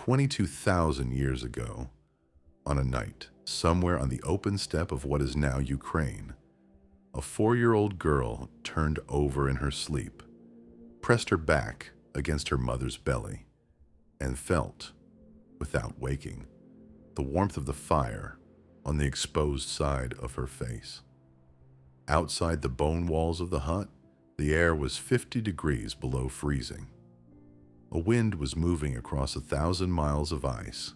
22,000 years ago, on a night, somewhere on the open steppe of what is now Ukraine, a 4-year-old girl turned over in her sleep, pressed her back against her mother's belly, and felt, without waking, the warmth of the fire on the exposed side of her face. Outside the bone walls of the hut, the air was 50 degrees below freezing. A wind was moving across 1,000 miles of ice.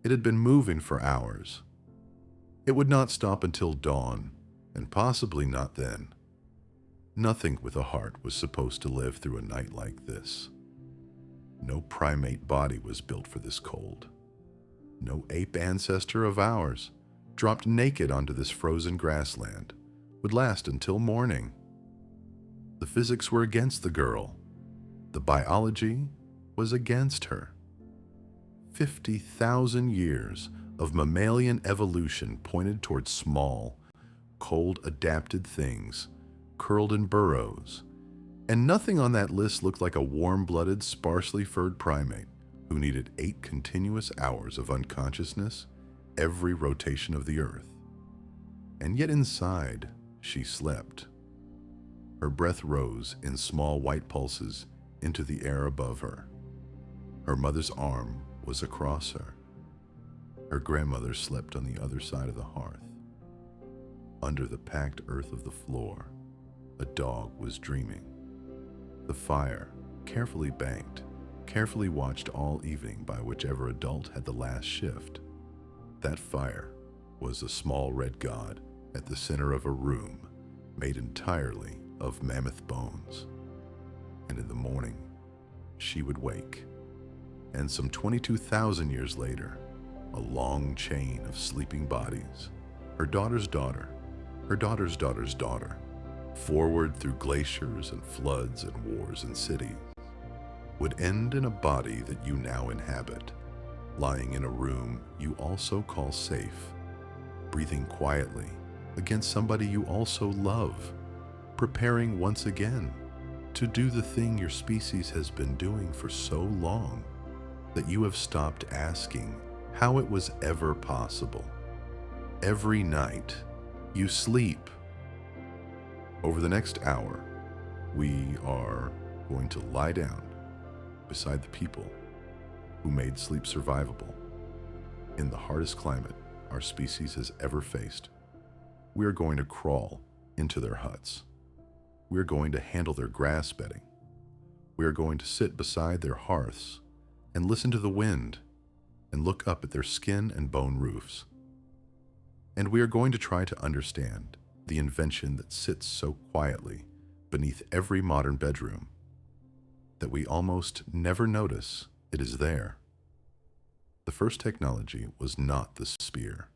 It had been moving for hours. It would not stop until dawn, and possibly not then. Nothing with a heart was supposed to live through a night like this. No primate body was built for this cold. No ape ancestor of ours, dropped naked onto this frozen grassland, would last until morning. The physics were against the girl. The biology was against her. 50,000 years of mammalian evolution pointed towards small, cold-adapted things, curled in burrows, and nothing on that list looked like a warm-blooded, sparsely furred primate who needed 8 continuous hours of unconsciousness every rotation of the earth. And yet inside, she slept. Her breath rose in small white pulses into the air above her. Her mother's arm was across her. Her grandmother slept on the other side of the hearth. Under the packed earth of the floor, a dog was dreaming. The fire, carefully banked, carefully watched all evening by whichever adult had the last shift. That fire was a small red god at the center of a room made entirely of mammoth bones. And in the morning, she would wake. And some 22,000 years later, a long chain of sleeping bodies, her daughter's daughter, her daughter's daughter's daughter, forward through glaciers and floods and wars and cities, would end in a body that you now inhabit, lying in a room you also call safe, breathing quietly against somebody you also love, preparing once again to do the thing your species has been doing for so long that you have stopped asking how it was ever possible. Every night, you sleep. Over the next hour, we are going to lie down beside the people who made sleep survivable in the hardest climate our species has ever faced. We are going to crawl into their huts. We are going to handle their grass bedding. We are going to sit beside their hearths and listen to the wind and look up at their skin and bone roofs. And we are going to try to understand the invention that sits so quietly beneath every modern bedroom that we almost never notice it is there. The first technology was not the spear.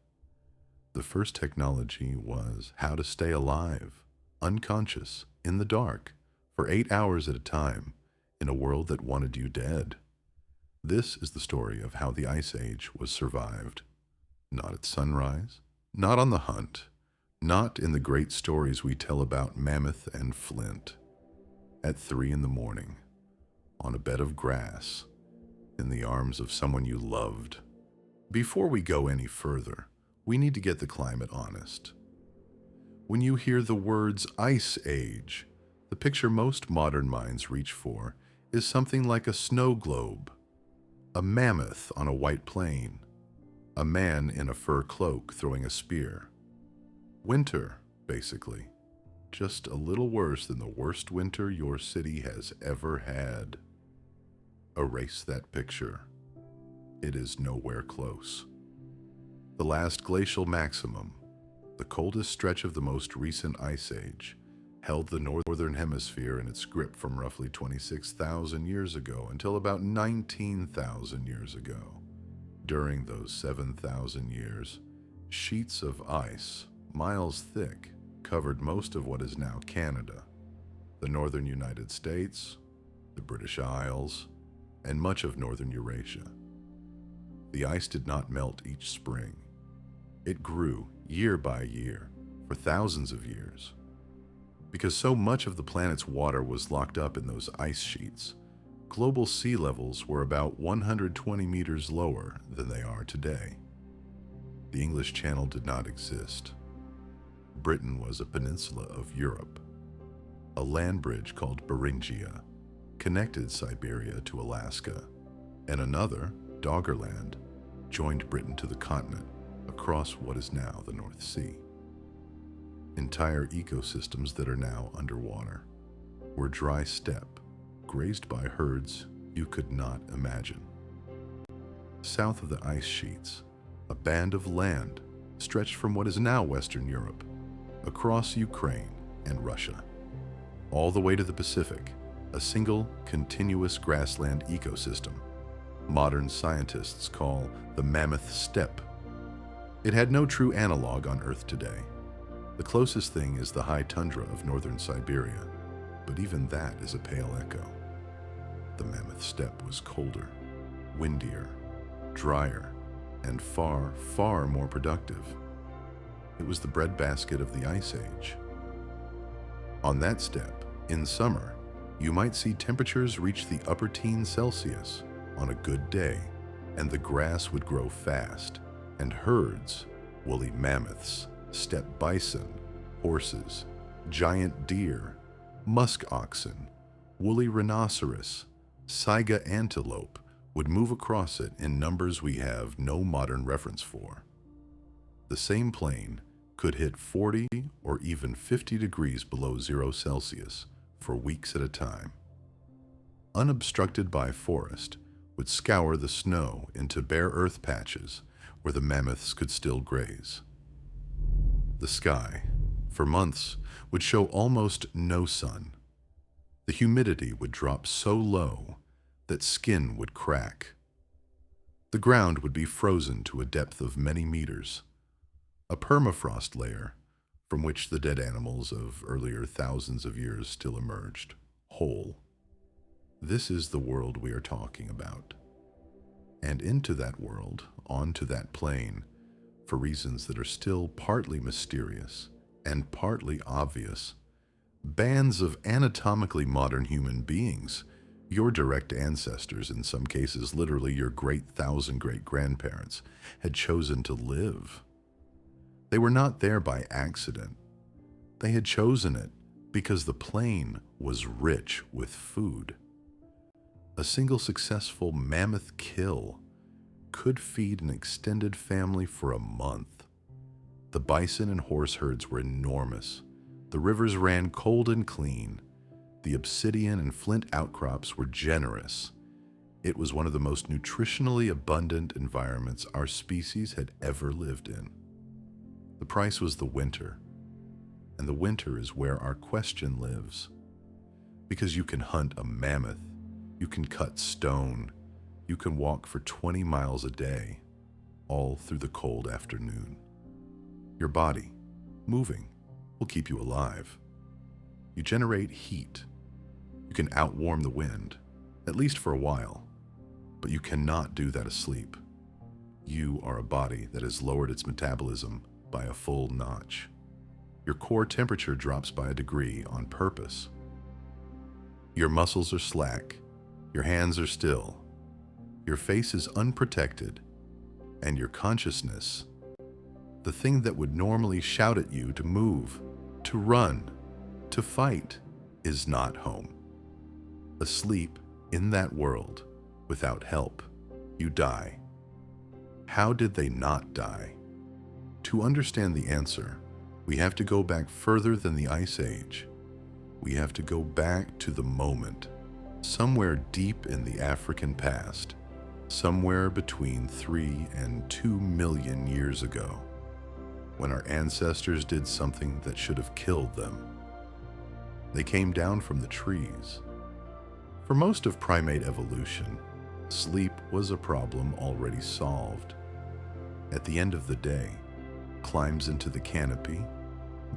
The first technology was how to stay alive, unconscious, in the dark, for 8 hours at a time, in a world that wanted you dead. This is the story of how the Ice Age was survived. Not at sunrise, not on the hunt, not in the great stories we tell about Mammoth and Flint. At 3 in the morning, on a bed of grass, in the arms of someone you loved. Before we go any further, we need to get the climate honest. When you hear the words Ice Age, the picture most modern minds reach for is something like a snow globe, a mammoth on a white plain, a man in a fur cloak throwing a spear. Winter, basically. Just a little worse than the worst winter your city has ever had. Erase that picture. It is nowhere close. The last glacial maximum, the coldest stretch of the most recent ice age, held the northern hemisphere in its grip from roughly 26,000 years ago until about 19,000 years ago. During those 7,000 years, sheets of ice, miles thick, covered most of what is now Canada, the northern United States, the British Isles, and much of northern Eurasia. The ice did not melt each spring. It grew year by year for thousands of years. Because so much of the planet's water was locked up in those ice sheets, Global sea levels were about 120 meters lower than they are today. The English Channel did not exist. Britain was a peninsula of Europe. A land bridge called Beringia connected Siberia to Alaska, and another, Doggerland, joined Britain to the continent across what is now the North Sea. Entire ecosystems that are now underwater were dry steppe, grazed by herds you could not imagine. South of the ice sheets, a band of land stretched from what is now Western Europe, across Ukraine and Russia, all the way to the Pacific, a single continuous grassland ecosystem modern scientists call the Mammoth steppe. It had no true analog on Earth today. The closest thing is the high tundra of northern Siberia, but even that is a pale echo. The Mammoth steppe was colder, windier, drier, and far, far more productive. It was the breadbasket of the Ice Age. On that steppe, in summer, you might see temperatures reach the upper teens Celsius on a good day, and the grass would grow fast, and herds, woolly mammoths, steppe bison, horses, giant deer, musk oxen, woolly rhinoceros, saiga antelope would move across it in numbers we have no modern reference for. The same plain could hit 40 or even 50 degrees below 0 Celsius for weeks at a time. Unobstructed by forest, would scour the snow into bare earth patches where the mammoths could still graze. The sky, for months, would show almost no sun. The humidity would drop so low that skin would crack. The ground would be frozen to a depth of many meters, a permafrost layer from which the dead animals of earlier thousands of years still emerged, whole. This is the world we are talking about. And into that world, onto that plane, for reasons that are still partly mysterious and partly obvious, bands of anatomically modern human beings, your direct ancestors, in some cases literally your great thousand great-grandparents, had chosen to live. They were not there by accident. They had chosen it because the plain was rich with food. A single successful mammoth kill could feed an extended family for a month. The bison and horse herds were enormous. The rivers ran cold and clean. The obsidian and flint outcrops were generous. It was one of the most nutritionally abundant environments our species had ever lived in. The price was the winter, and the winter is where our question lives. Because you can hunt a mammoth, you can cut stone, you can walk for 20 miles a day, all through the cold afternoon. Your body, moving, will keep you alive. You generate heat. You can outwarm the wind, at least for a while, but you cannot do that asleep. You are a body that has lowered its metabolism by a full notch. Your core temperature drops by a degree on purpose. Your muscles are slack. Your hands are still. Your face is unprotected. And your consciousness, the thing that would normally shout at you to move, to run, to fight, is not home. Asleep in that world, without help, you die. How did they not die? To understand the answer, we have to go back further than the Ice Age. We have to go back to the moment, somewhere deep in the African past, somewhere between 3 and 2 million years ago, when our ancestors did something that should have killed them. They came down from the trees. For most of primate evolution, sleep was a problem already solved. At the end of the day, climbs into the canopy,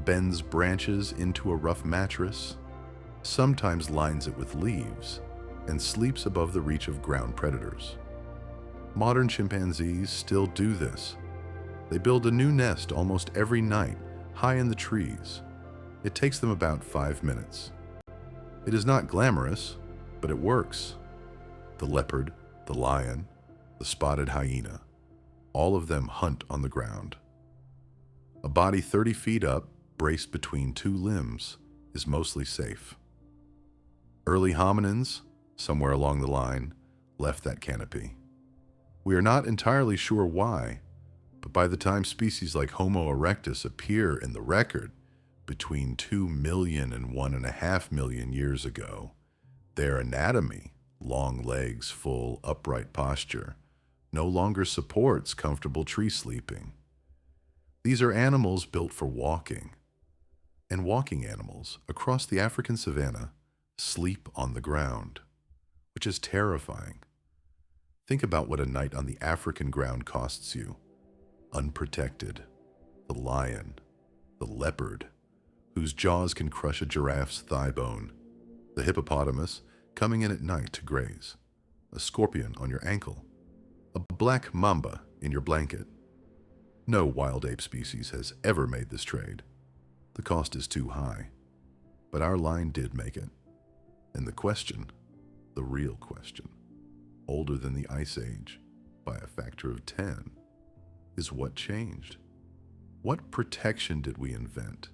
bends branches into a rough mattress, sometimes lines it with leaves, and sleeps above the reach of ground predators. Modern chimpanzees still do this. They build a new nest almost every night, high in the trees. It takes them about 5 minutes. It is not glamorous, but it works. The leopard, the lion, the spotted hyena, all of them hunt on the ground. A body 30 feet up, braced between two limbs, is mostly safe. Early hominins, somewhere along the line, left that canopy. We are not entirely sure why, but by the time species like Homo erectus appear in the record, between 2 million and 1.5 million years ago, their anatomy, long legs, full, upright posture, no longer supports comfortable tree sleeping. These are animals built for walking, and walking animals across the African savanna sleep on the ground, which is terrifying. Think about what a night on the African ground costs you. Unprotected, the lion, the leopard, whose jaws can crush a giraffe's thigh bone, the hippopotamus coming in at night to graze, a scorpion on your ankle, a black mamba in your blanket. No wild ape species has ever made this trade. The cost is too high. But our line did make it. And the question, the real question, older than the Ice Age by a factor of 10, is what changed? What protection did we invent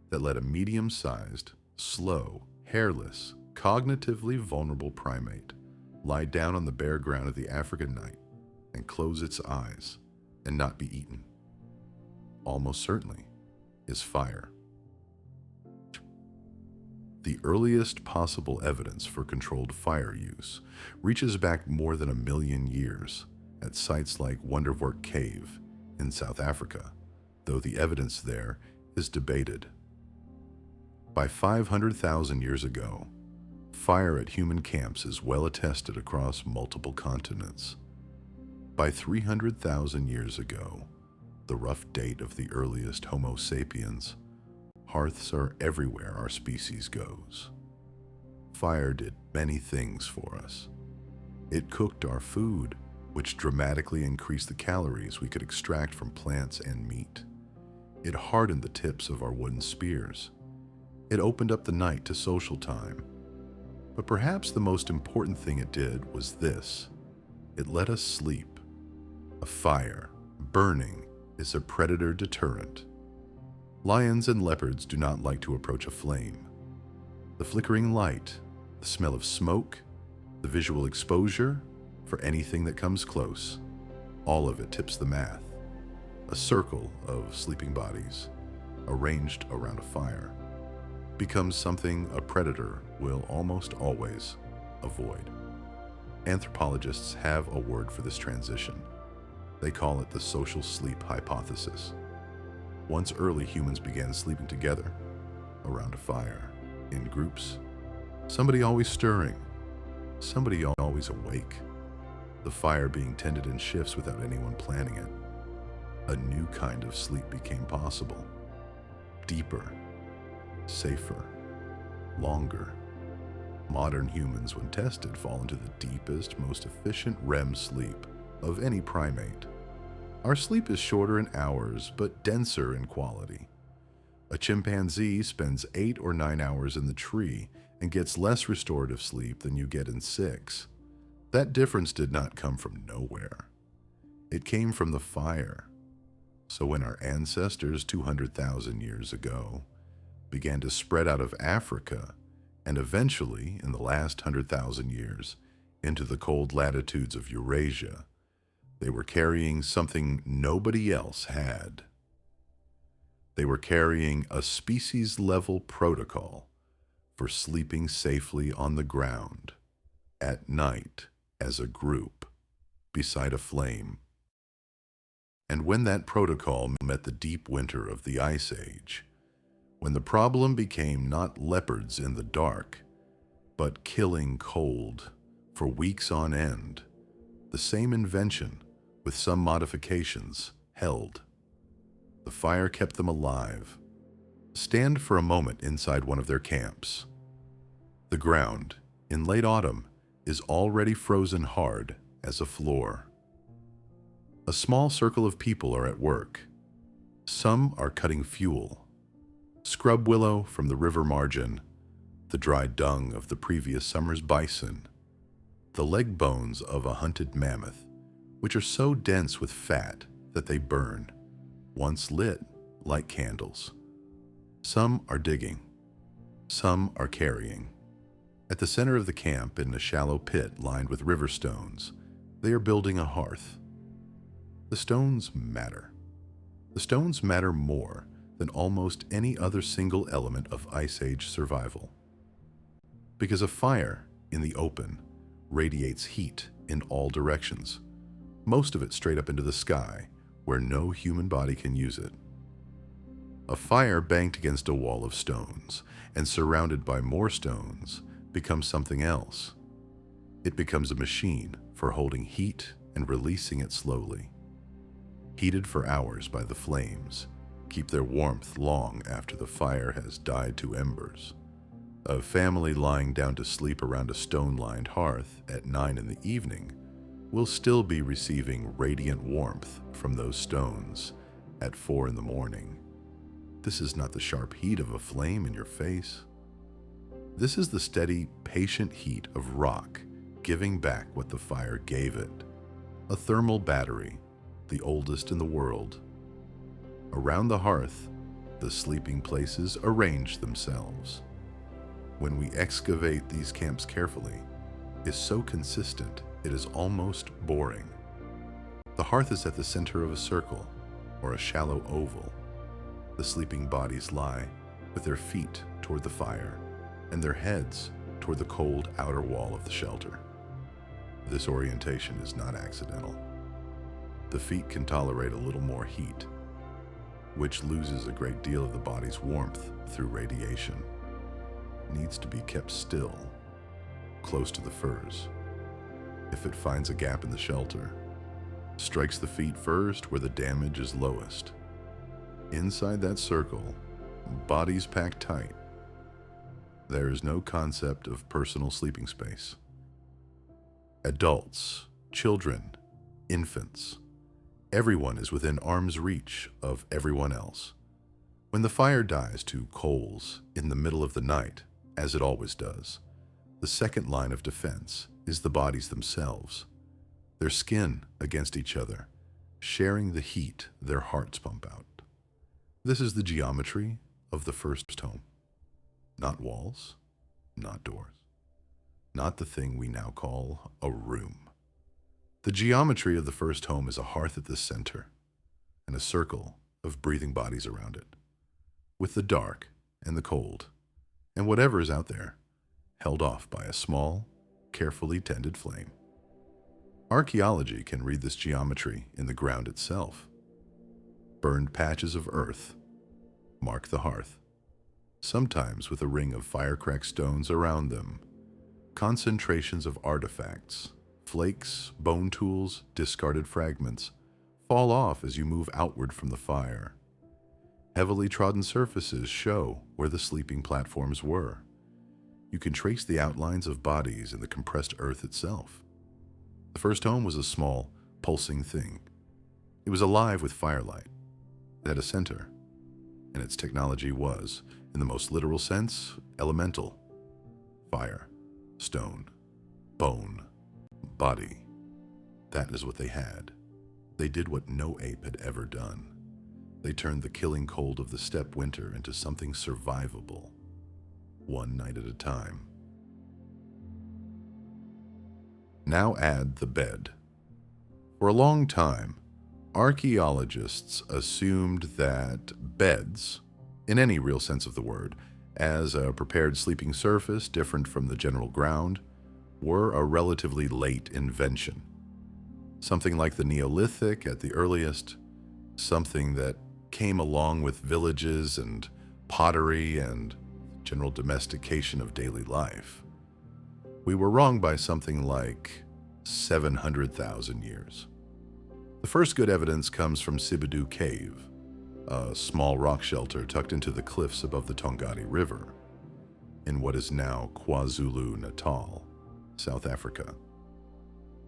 that let a medium-sized, slow, hairless, cognitively vulnerable primate lie down on the bare ground of the African night and close its eyes and not be eaten? Almost certainly is fire. The earliest possible evidence for controlled fire use reaches back more than 1 million years at sites like Wonderwork Cave in South Africa, though the evidence there is debated. By 500,000 years ago, fire at human camps is well attested across multiple continents. By 300,000 years ago, the rough date of the earliest Homo sapiens, hearths are everywhere our species goes. Fire did many things for us. It cooked our food, which dramatically increased the calories we could extract from plants and meat. It hardened the tips of our wooden spears. It opened up the night to social time. But perhaps the most important thing it did was this. It let us sleep. A fire, burning, is a predator deterrent. Lions and leopards do not like to approach a flame. The flickering light, the smell of smoke, the visual exposure for anything that comes close, all of it tips the math. A circle of sleeping bodies arranged around a fire becomes something a predator will almost always avoid. Anthropologists have a word for this transition. They call it the social sleep hypothesis. Once early humans began sleeping together, around a fire, in groups, somebody always stirring, somebody always awake, the fire being tended in shifts without anyone planning it. A new kind of sleep became possible. Deeper, safer, longer. Modern humans, when tested, fall into the deepest, most efficient REM sleep of any primate. Our sleep is shorter in hours, but denser in quality. A chimpanzee spends 8 or 9 hours in the tree and gets less restorative sleep than you get in 6. That difference did not come from nowhere. It came from the fire. So when our ancestors 200,000 years ago began to spread out of Africa, and eventually, in the last 100,000 years, into the cold latitudes of Eurasia, they were carrying something nobody else had. They were carrying a species-level protocol for sleeping safely on the ground, at night, as a group, beside a flame. And when that protocol met the deep winter of the Ice Age, when the problem became not leopards in the dark, but killing cold for weeks on end, the same invention, with some modifications, held. The fire kept them alive. Stand for a moment inside one of their camps. The ground, in late autumn, is already frozen hard as a floor. A small circle of people are at work. Some are cutting fuel. Scrub willow from the river margin, the dried dung of the previous summer's bison. the leg bones of a hunted mammoth, which are so dense with fat that they burn, once lit like candles. Some are digging, some are carrying. At the center of the camp, in a shallow pit lined with river stones, they are building a hearth. The stones matter. The stones matter more than almost any other single element of Ice Age survival. Because a fire in the open radiates heat in all directions, most of it straight up into the sky, where no human body can use it. A fire banked against a wall of stones and surrounded by more stones becomes something else. It becomes a machine for holding heat and releasing it slowly. Heated for hours by the flames, keep their warmth long after the fire has died to embers. A family lying down to sleep around a stone-lined hearth at 9 in the evening will still be receiving radiant warmth from those stones at 4 in the morning. This is not the sharp heat of a flame in your face. This is the steady, patient heat of rock giving back what the fire gave it. A thermal battery, the oldest in the world. Around the hearth, the sleeping places arrange themselves. When we excavate these camps carefully, is so consistent it is almost boring. The hearth is at the center of a circle, or a shallow oval. The sleeping bodies lie with their feet toward the fire, and their heads toward the cold outer wall of the shelter. This orientation is not accidental. The feet can tolerate a little more heat, which loses a great deal of the body's warmth through radiation. Needs to be kept still, close to the furs. If it finds a gap in the shelter, strikes the feet first where the damage is lowest. Inside that circle, bodies packed tight. There is no concept of personal sleeping space. Adults, children, infants, everyone is within arm's reach of everyone else. When the fire dies to coals in the middle of the night, as it always does, the second line of defense is the bodies themselves, their skin against each other, sharing the heat their hearts pump out. This is the geometry of the first home. Not walls, not doors, not the thing we now call a room. The geometry of the first home is a hearth at the center and a circle of breathing bodies around it, with the dark and the cold and whatever is out there held off by a small, carefully tended flame. Archaeology can read this geometry in the ground itself. Burned patches of earth mark the hearth, sometimes with a ring of fire-cracked stones around them. Concentrations of artifacts, flakes, bone tools, discarded fragments, fall off as you move outward from the fire. Heavily trodden surfaces show where the sleeping platforms were. You can trace the outlines of bodies in the compressed earth itself. The first home was a small, pulsing thing. It was alive with firelight. It had a center, and its technology was, in the most literal sense, elemental. Fire, stone, bone, body. That is what they had. They did what no ape had ever done. They turned the killing cold of the steppe winter into something survivable, one night at a time. Now add the bed. For a long time, archaeologists assumed that beds, in any real sense of the word, as a prepared sleeping surface different from the general ground, were a relatively late invention. Something like the Neolithic at the earliest, something that came along with villages and pottery and general domestication of daily life. We were wrong by something like 700,000 years. The first good evidence comes from Sibudu Cave, a small rock shelter tucked into the cliffs above the Tongati River, in what is now KwaZulu-Natal, South Africa.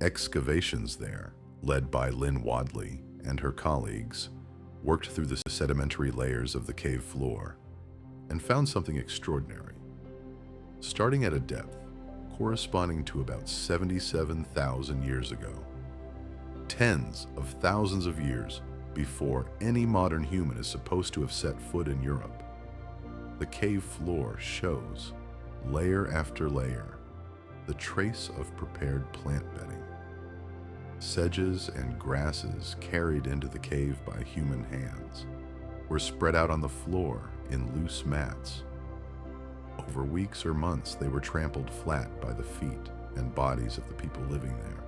Excavations there, led by Lynn Wadley and her colleagues, worked through the sedimentary layers of the cave floor and found something extraordinary. Starting at a depth corresponding to about 77,000 years ago. Tens of thousands of years before any modern human is supposed to have set foot in Europe. The cave floor shows, layer after layer, the trace of prepared plant bedding. Sedges and grasses carried into the cave by human hands were spread out on the floor in loose mats. Over weeks or months, they were trampled flat by the feet and bodies of the people living there.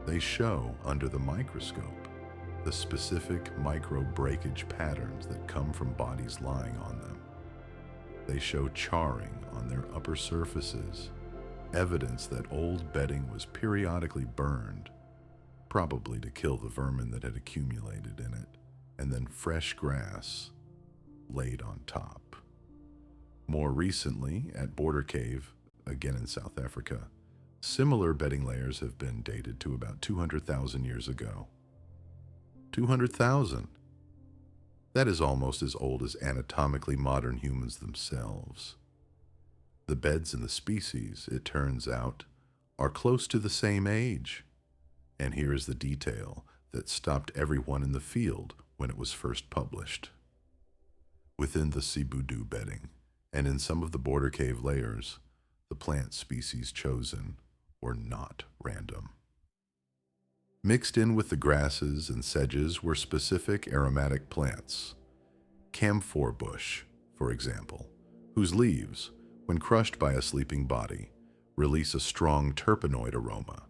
They show, under the microscope, the specific micro-breakage patterns that come from bodies lying on them. They show charring on their upper surfaces, evidence that old bedding was periodically burned, probably to kill the vermin that had accumulated in it, and then fresh grass laid on top. More recently, at Border Cave, again in South Africa, similar bedding layers have been dated to about 200,000 years ago. 200,000! That is almost as old as anatomically modern humans themselves. The beds in the species, it turns out, are close to the same age. And here is the detail that stopped everyone in the field when it was first published. Within the Sibudu bedding, and in some of the Border Cave layers, the plant species chosen were not random. Mixed in with the grasses and sedges were specific aromatic plants. Camphor bush, for example, whose leaves, when crushed by a sleeping body, release a strong terpenoid aroma.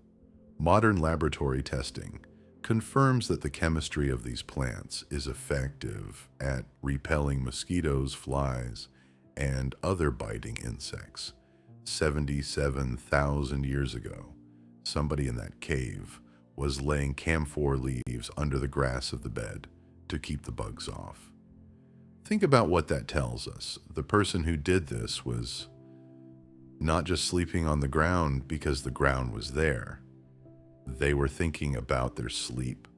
Modern laboratory testing confirms that the chemistry of these plants is effective at repelling mosquitoes, flies, and other biting insects. 77,000 years ago, somebody in that cave was laying camphor leaves under the grass of the bed to keep the bugs off. Think about what that tells us. The person who did this was not just sleeping on the ground because the ground was there. They were thinking about their sleep.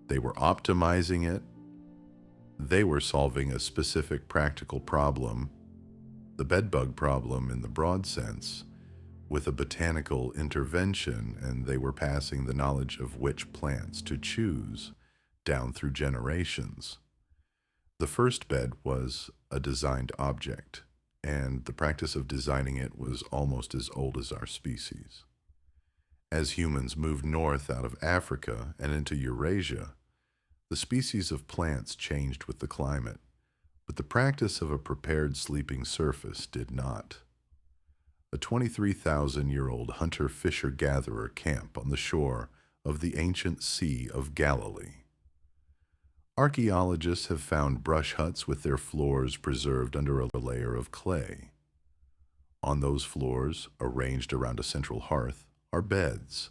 They were optimizing it. They were solving a specific practical problem, the bedbug problem in the broad sense, with a botanical intervention, and they were passing the knowledge of which plants to choose down through generations. The first bed was a designed object, and the practice of designing it was almost as old as our species. As humans moved north out of Africa and into Eurasia, the species of plants changed with the climate, but the practice of a prepared sleeping surface did not. A 23,000-year-old hunter-fisher-gatherer camp on the shore of the ancient Sea of Galilee. Archaeologists have found brush huts with their floors preserved under a layer of clay. On those floors, arranged around a central hearth, are beds,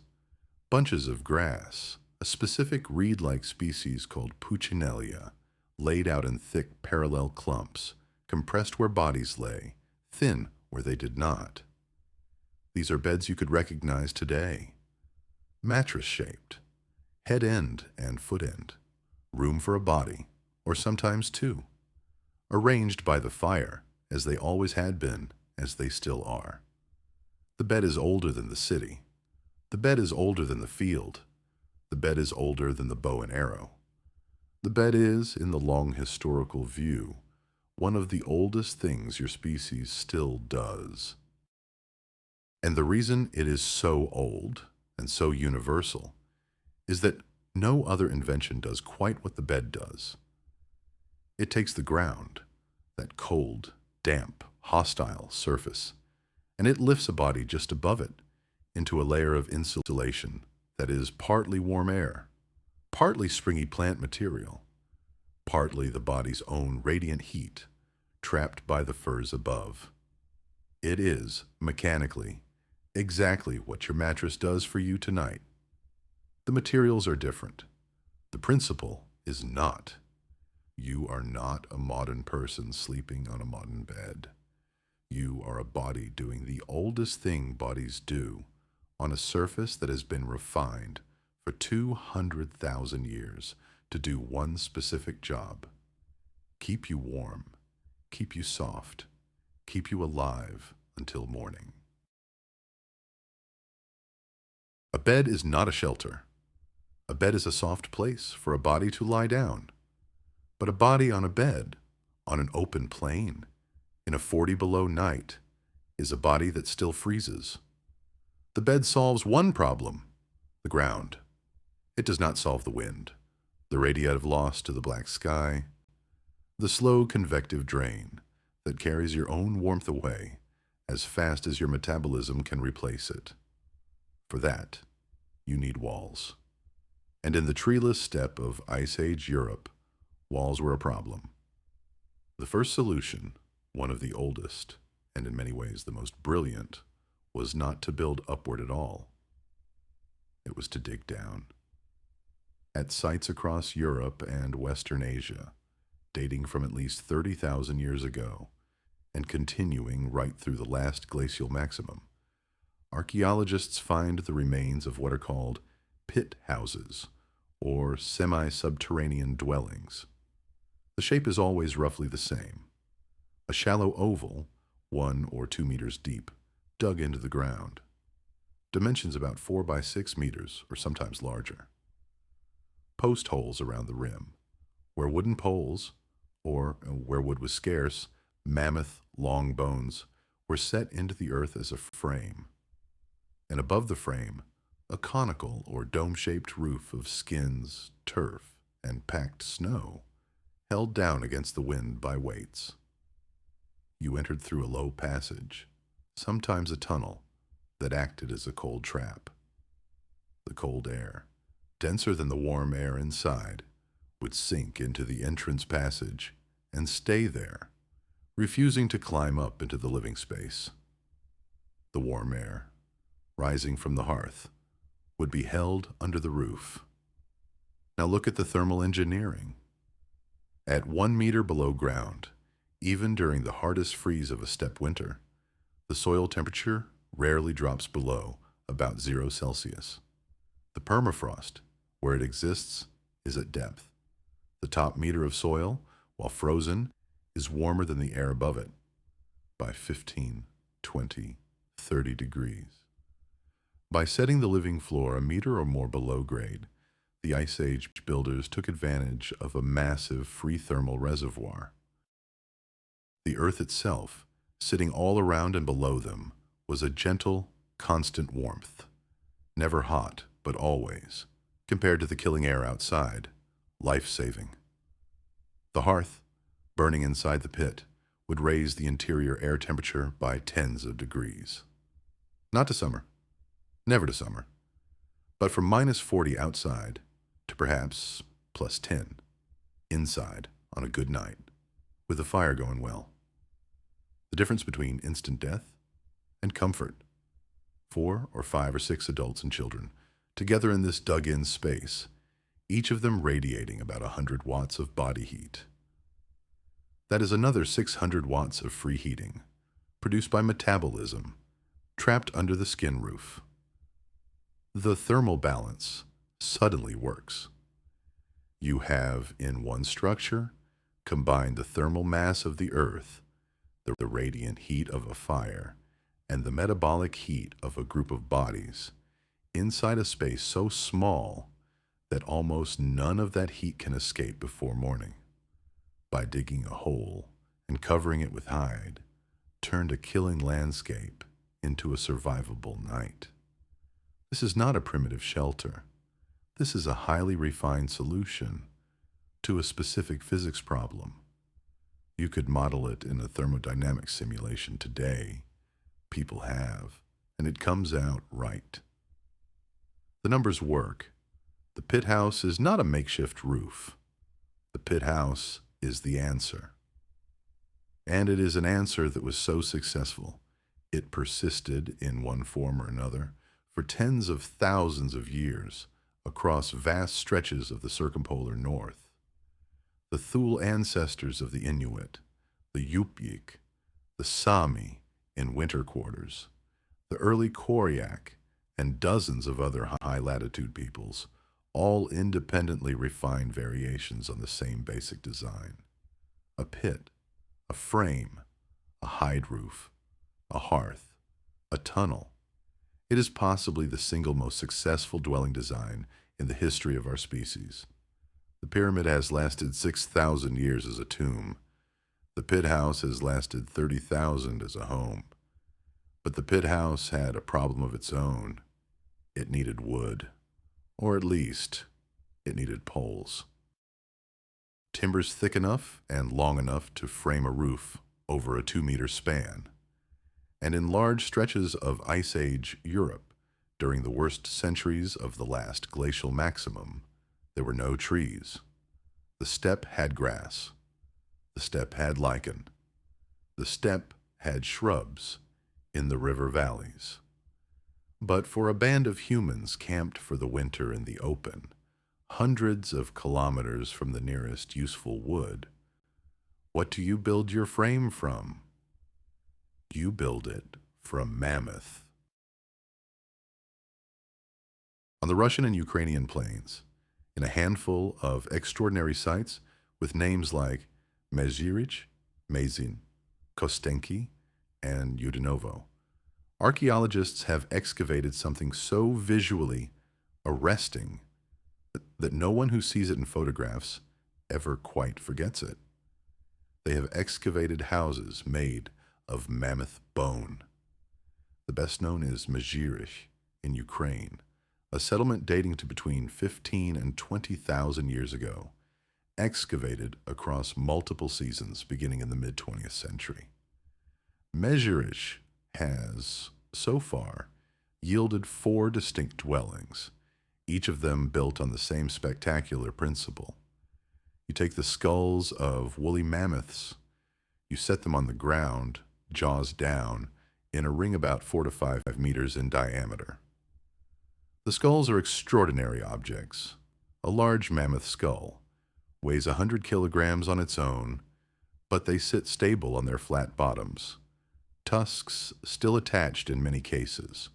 bunches of grass, a specific reed-like species called Puccinellia, laid out in thick parallel clumps, compressed where bodies lay, thin where they did not. These are beds you could recognize today. Mattress-shaped, head end and foot end, room for a body, or sometimes two, arranged by the fire, as they always had been, as they still are. The bed is older than the city. The bed is older than the field. The bed is older than the bow and arrow. The bed is, in the long historical view, one of the oldest things your species still does. And the reason it is so old and so universal is that no other invention does quite what the bed does. It takes the ground, that cold, damp, hostile surface, and it lifts a body just above it into a layer of insulation that is partly warm air, partly springy plant material, partly the body's own radiant heat trapped by the furs above. It is, mechanically, exactly what your mattress does for you tonight. The materials are different. The principle is not. You are not a modern person sleeping on a modern bed. You are a body doing the oldest thing bodies do on a surface that has been refined for 200,000 years to do one specific job: keep you warm, keep you soft, keep you alive until morning. A bed is not a shelter. A bed is a soft place for a body to lie down. But a body on a bed, on an open plain, in a 40 below night, is a body that still freezes. The bed solves one problem, the ground. It does not solve the wind, the radiative loss to the black sky, the slow convective drain that carries your own warmth away as fast as your metabolism can replace it. For that, you need walls. And in the treeless steppe of Ice Age Europe, walls were a problem. The first solution, one of the oldest, and in many ways the most brilliant, was not to build upward at all. It was to dig down. At sites across Europe and Western Asia, dating from at least 30,000 years ago, and continuing right through the last glacial maximum, archaeologists find the remains of what are called pit houses, or semi-subterranean dwellings. The shape is always roughly the same. A shallow oval, 1 or 2 meters deep, dug into the ground. Dimensions about 4 by 6 meters, or sometimes larger. Post holes around the rim, where wooden poles, or where wood was scarce, mammoth long bones, were set into the earth as a frame. And above the frame, a conical or dome-shaped roof of skins, turf, and packed snow, held down against the wind by weights. You entered through a low passage, sometimes a tunnel, that acted as a cold trap. The cold air, denser than the warm air inside, would sink into the entrance passage and stay there, refusing to climb up into the living space. The warm air, rising from the hearth, would be held under the roof. Now look at the thermal engineering. At 1 meter below ground, even during the hardest freeze of a steppe winter, the soil temperature rarely drops below about 0 Celsius. The permafrost, where it exists, is at depth. The top meter of soil, while frozen, is warmer than the air above it by 15, 20, 30 degrees. By setting the living floor a meter or more below grade, the Ice Age builders took advantage of a massive free thermal reservoir. The earth itself, sitting all around and below them, was a gentle, constant warmth. Never hot, but always, compared to the killing air outside, life-saving. The hearth, burning inside the pit, would raise the interior air temperature by tens of degrees. Not to summer. Never to summer. But from -40 outside to perhaps +10 inside on a good night, with the fire going well. The difference between instant death and comfort. 4 or 5 or 6 adults and children, together in this dug-in space, each of them radiating about 100 watts of body heat. That is another 600 watts of free heating, produced by metabolism, trapped under the skin roof. The thermal balance suddenly works. You have, in one structure, combined the thermal mass of the earth, the radiant heat of a fire, and the metabolic heat of a group of bodies, inside a space so small that almost none of that heat can escape before morning. By digging a hole and covering it with hide, turned a killing landscape into a survivable night. This is not a primitive shelter. This is a highly refined solution to a specific physics problem. You could model it in a thermodynamic simulation today. People have, and it comes out right. The numbers work. The pit house is not a makeshift roof. The pit house is the answer. And it is an answer that was so successful, it persisted in one form or another for tens of thousands of years across vast stretches of the circumpolar north. The Thule ancestors of the Inuit, the Yup'ik, the Sami in winter quarters, the early Koryak, and dozens of other high-latitude peoples, all independently refined variations on the same basic design. A pit, a frame, a hide roof, a hearth, a tunnel, It is possibly the single most successful dwelling design in the history of our species. The pyramid has lasted 6,000 years as a tomb. The pit house has lasted 30,000 as a home. But the pit house had a problem of its own. It needed wood, or at least, it needed poles. Timbers thick enough and long enough to frame a roof over a 2-meter span. And in large stretches of Ice Age Europe, during the worst centuries of the last glacial maximum, there were no trees. The steppe had grass. The steppe had lichen. The steppe had shrubs in the river valleys. But for a band of humans camped for the winter in the open, hundreds of kilometers from the nearest useful wood, what do you build your frame from? You build it from Mammoth. On the Russian and Ukrainian plains, in a handful of extraordinary sites with names like Mezhirich, Mezin, Kostenki, and Udinovo, archaeologists have excavated something so visually arresting that no one who sees it in photographs ever quite forgets it. They have excavated houses made of mammoth bone. The best known is Mezhirich in Ukraine, a settlement dating to between 15 and 20,000 years ago, excavated across multiple seasons beginning in the mid-20th century. Mezhirich has, so far, yielded 4 distinct dwellings, each of them built on the same spectacular principle. You take the skulls of woolly mammoths, you set them on the ground, jaws down, in a ring about 4 to 5 meters in diameter. The skulls are extraordinary objects. A large mammoth skull weighs 100 kilograms on its own, but they sit stable on their flat bottoms, tusks still attached in many cases,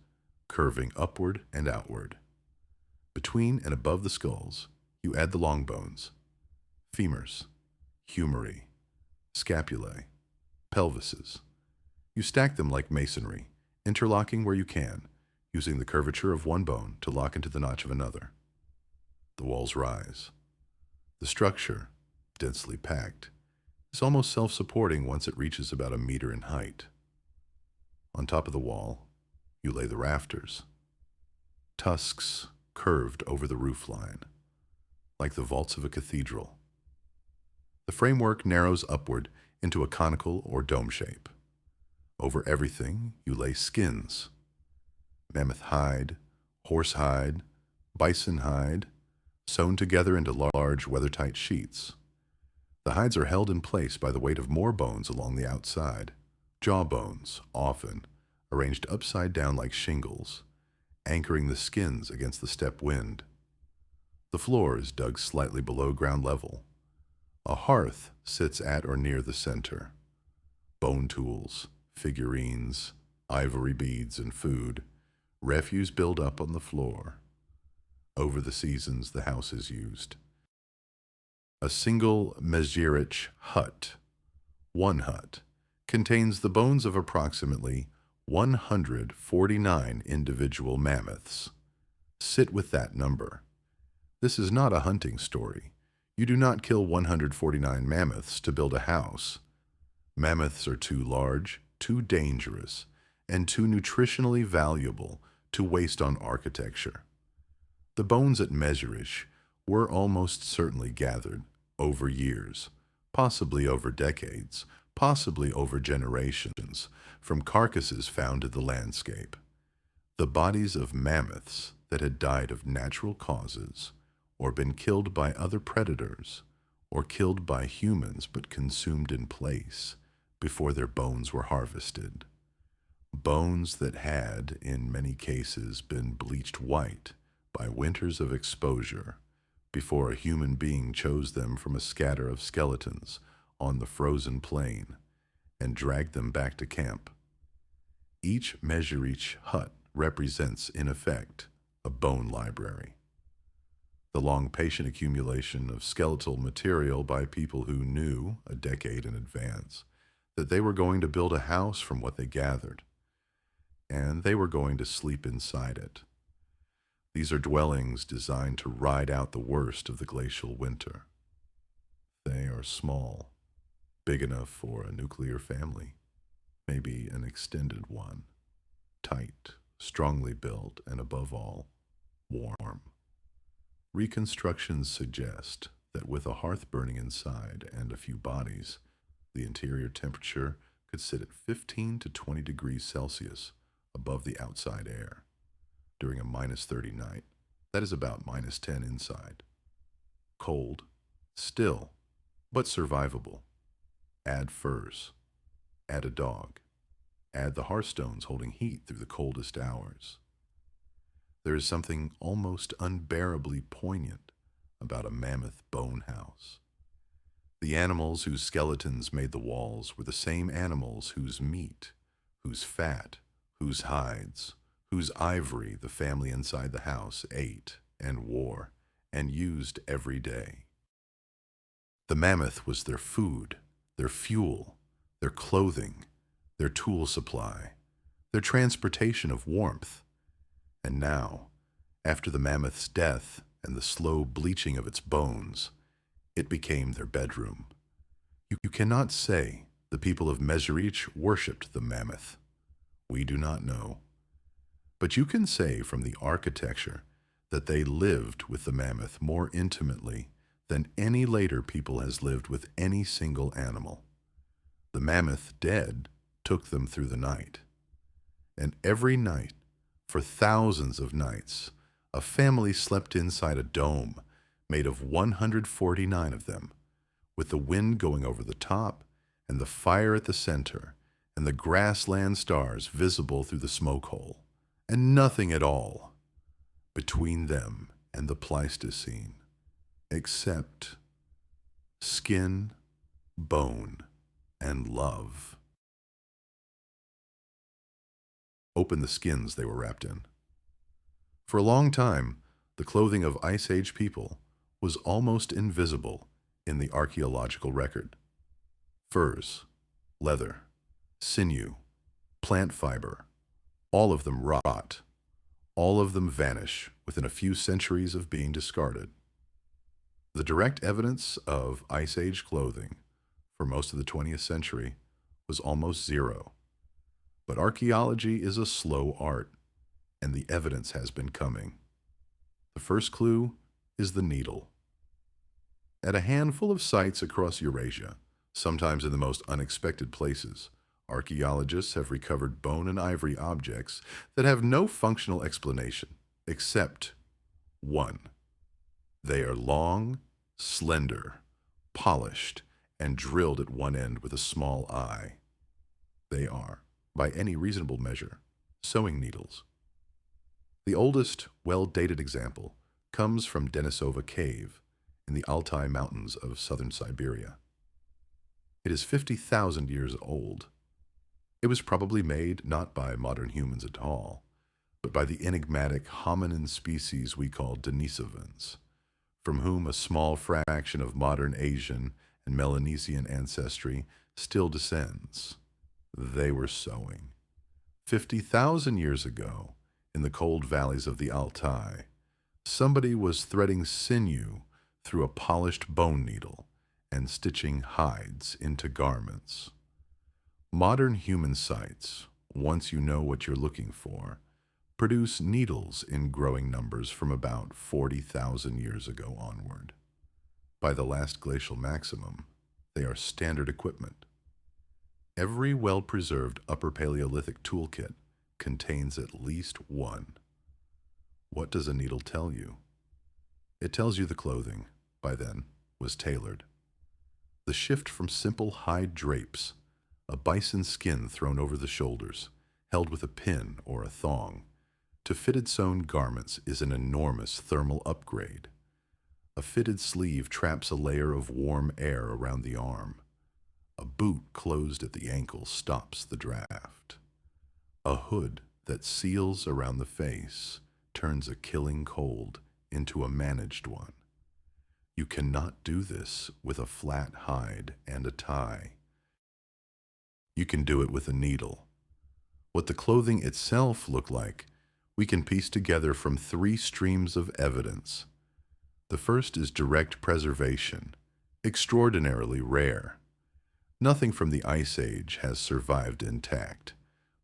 curving upward and outward. Between and above the skulls, you add the long bones, femurs, humeri, scapulae, pelvises. You stack them like masonry, interlocking where you can, using the curvature of one bone to lock into the notch of another. The walls rise. The structure, densely packed, is almost self-supporting once it reaches about 1 meter in height. On top of the wall, you lay the rafters, tusks curved over the roofline, like the vaults of a cathedral. The framework narrows upward into a conical or dome shape. Over everything, you lay skins: mammoth hide, horse hide, bison hide, sewn together into large weather-tight sheets. The hides are held in place by the weight of more bones along the outside, jaw bones, often, arranged upside down like shingles, anchoring the skins against the steppe wind. The floor is dug slightly below ground level. A hearth sits at or near the center. Bone tools, figurines, ivory beads, and food, refuse build up on the floor. Over the seasons, the house is used. A single Mezhirich hut, one hut, contains the bones of approximately 149 individual mammoths. Sit with that number. This is not a hunting story. You do not kill 149 mammoths to build a house. Mammoths are too large, too dangerous, and too nutritionally valuable to waste on architecture. The bones at Mezhirich were almost certainly gathered over years, possibly over decades, possibly over generations, from carcasses found in the landscape. The bodies of mammoths that had died of natural causes, or been killed by other predators, or killed by humans but consumed in place before their bones were harvested. Bones that had, in many cases, been bleached white by winters of exposure before a human being chose them from a scatter of skeletons on the frozen plain and dragged them back to camp. Each Mezhirich hut represents, in effect, a bone library. The long, patient accumulation of skeletal material by people who knew, a decade in advance, that they were going to build a house from what they gathered. and they were going to sleep inside it. These are dwellings designed to ride out the worst of the glacial winter. They are small, big enough for a nuclear family, maybe an extended one, tight, strongly built, and above all, warm. Reconstructions suggest that with a hearth burning inside and a few bodies, the interior temperature could sit at 15 to 20 degrees Celsius above the outside air. During a -30 night, that is about -10 inside. Cold, still, but survivable. Add furs. Add a dog. Add the hearthstones holding heat through the coldest hours. There is something almost unbearably poignant about a mammoth bone house. The animals whose skeletons made the walls were the same animals whose meat, whose fat, whose hides, whose ivory the family inside the house ate and wore and used every day. The mammoth was their food, their fuel, their clothing, their tool supply, their transportation of warmth. And now, after the mammoth's death and the slow bleaching of its bones, it became their bedroom. You cannot say the people of Mezhirich worshipped the mammoth. We do not know. But you can say from the architecture that they lived with the mammoth more intimately than any later people has lived with any single animal. The mammoth, dead, took them through the night. And every night, for thousands of nights, a family slept inside a dome made of 149 of them, with the wind going over the top and the fire at the center and the grassland stars visible through the smoke hole, and nothing at all between them and the Pleistocene, except skin, bone, and love. Open the skins they were wrapped in. For a long time, the clothing of Ice Age people was almost invisible in the archaeological record. Furs, leather, sinew, plant fiber, all of them rot, all of them vanish within a few centuries of being discarded. The direct evidence of Ice Age clothing for most of the 20th century was almost zero. But archaeology is a slow art, and the evidence has been coming. The first clue is the needle. At a handful of sites across Eurasia, sometimes in the most unexpected places, archaeologists have recovered bone and ivory objects that have no functional explanation, except one. They are long, slender, polished, and drilled at one end with a small eye. They are, by any reasonable measure, sewing needles. The oldest, well-dated example comes from Denisova Cave in the Altai Mountains of southern Siberia. It is 50,000 years old. It was probably made not by modern humans at all, but by the enigmatic hominin species we call Denisovans, from whom a small fraction of modern Asian and Melanesian ancestry still descends. They were sewing. 50,000 years ago, in the cold valleys of the Altai, somebody was threading sinew through a polished bone needle and stitching hides into garments. Modern human sites, once you know what you're looking for, produce needles in growing numbers from about 40,000 years ago onward. By the last glacial maximum, they are standard equipment. Every well-preserved Upper Paleolithic toolkit contains at least one. What does a needle tell you? It tells you the clothing, by then, was tailored. The shift from simple hide drapes, a bison skin thrown over the shoulders, held with a pin or a thong, to fitted sewn garments is an enormous thermal upgrade. A fitted sleeve traps a layer of warm air around the arm. A boot closed at the ankle stops the draft. A hood that seals around the face turns a killing cold into a managed one. You cannot do this with a flat hide and a tie. You can do it with a needle. What the clothing itself looked like, we can piece together from three streams of evidence. The first is direct preservation, extraordinarily rare. Nothing from the Ice Age has survived intact,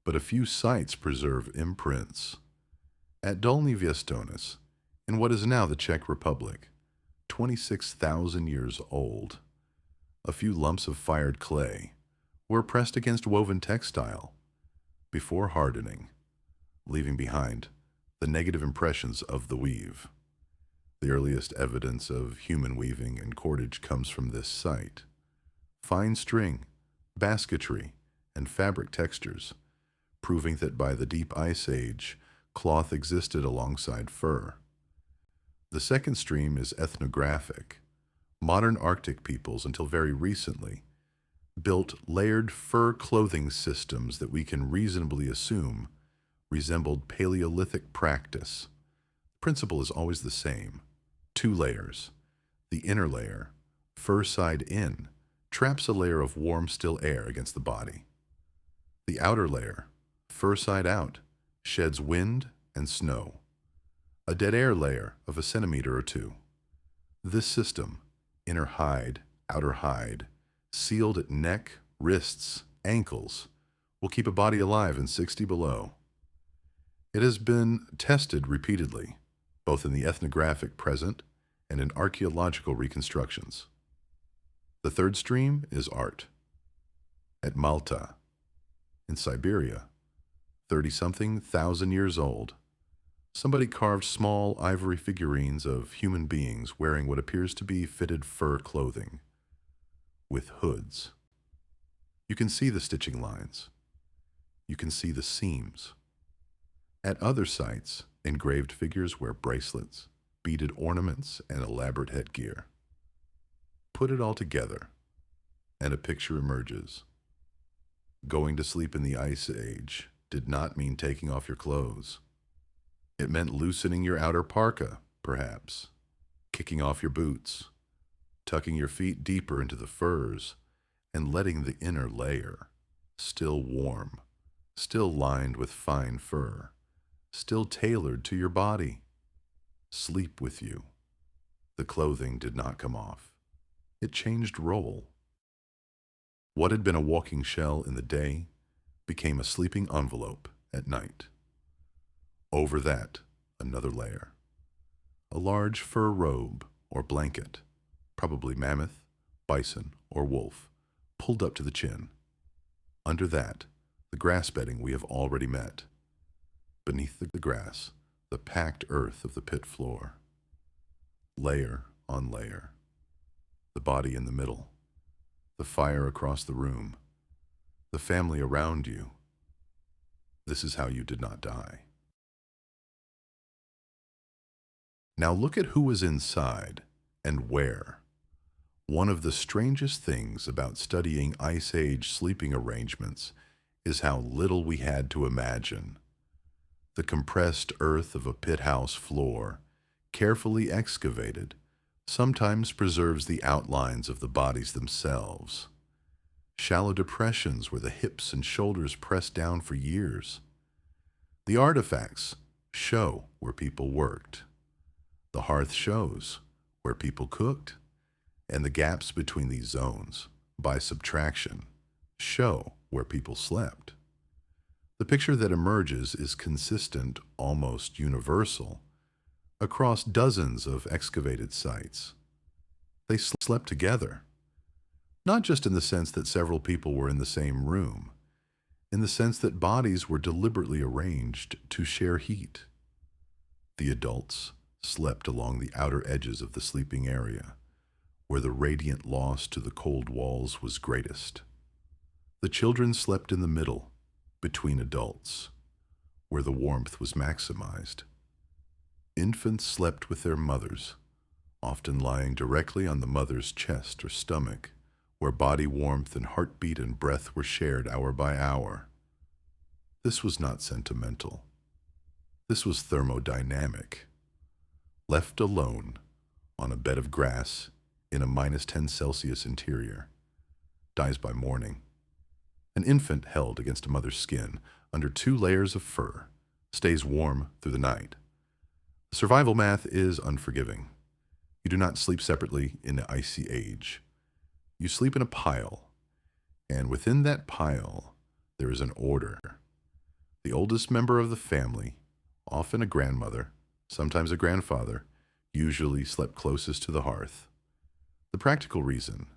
but a few sites preserve imprints. At Dolní Věstonice, in what is now the Czech Republic, 26,000 years old, a few lumps of fired clay were pressed against woven textile before hardening, leaving behind the negative impressions of the weave. The earliest evidence of human weaving and cordage comes from this site. Fine string, basketry, and fabric textures, proving that by the Deep Ice Age, cloth existed alongside fur. The second stream is ethnographic. Modern Arctic peoples, until very recently, built layered fur clothing systems that we can reasonably assume resembled Paleolithic practice. The principle is always the same. 2 layers. The inner layer, fur side in, traps a layer of warm, still air against the body. The outer layer, fur side out, sheds wind and snow. A dead air layer of a centimeter or 2. This system, inner hide, outer hide, sealed at neck, wrists, ankles, will keep a body alive in 60 below. It has been tested repeatedly, both in the ethnographic present and in archaeological reconstructions. The third stream is art. At Malta, in Siberia, 30-something thousand years old, somebody carved small ivory figurines of human beings wearing what appears to be fitted fur clothing, with hoods. You can see the stitching lines. You can see the seams. At other sites, engraved figures wear bracelets, beaded ornaments, and elaborate headgear. Put it all together, and a picture emerges. Going to sleep in the Ice Age did not mean taking off your clothes. It meant loosening your outer parka, perhaps, kicking off your boots, tucking your feet deeper into the furs, and letting the inner layer, still warm, still lined with fine fur, still tailored to your body, sleep with you. The clothing did not come off. It changed role. What had been a walking shell in the day became a sleeping envelope at night. Over that, another layer. A large fur robe or blanket, probably mammoth, bison, or wolf, pulled up to the chin. Under that, the grass bedding we have already met. Beneath the grass, the packed earth of the pit floor. Layer on layer. The body in the middle. The fire across the room. The family around you. This is how you did not die. Now look at who was inside and where. One of the strangest things about studying Ice Age sleeping arrangements is how little we had to imagine. The compressed earth of a pit house floor, carefully excavated, sometimes preserves the outlines of the bodies themselves. Shallow depressions where the hips and shoulders pressed down for years. The artifacts show where people worked. The hearth shows where people cooked, and the gaps between these zones, by subtraction, show where people slept. The picture that emerges is consistent, almost universal, across dozens of excavated sites. They slept together, not just in the sense that several people were in the same room, in the sense that bodies were deliberately arranged to share heat. The adults slept along the outer edges of the sleeping area, where the radiant loss to the cold walls was greatest. The children slept in the middle, between adults, where the warmth was maximized. Infants slept with their mothers, often lying directly on the mother's chest or stomach, where body warmth and heartbeat and breath were shared hour by hour. This was not sentimental. This was thermodynamic. Left alone on a bed of grass in a -10 Celsius interior, dies by morning, An infant held against a mother's skin under 2 layers of fur stays warm through the night. The survival math is unforgiving. You do not sleep separately in the icy age. You sleep in a pile, and within that pile there is an order. The oldest member of the family, often a grandmother, sometimes a grandfather, usually slept closest to the hearth. The practical reason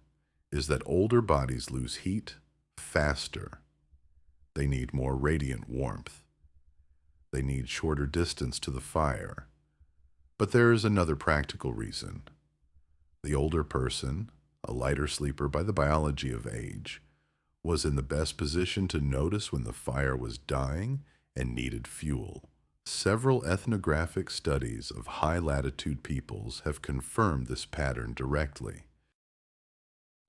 is that older bodies lose heat faster. They need more radiant warmth. They need shorter distance to the fire. But there is another practical reason. The older person, a lighter sleeper by the biology of age, was in the best position to notice when the fire was dying and needed fuel. Several ethnographic studies of high-latitude peoples have confirmed this pattern directly.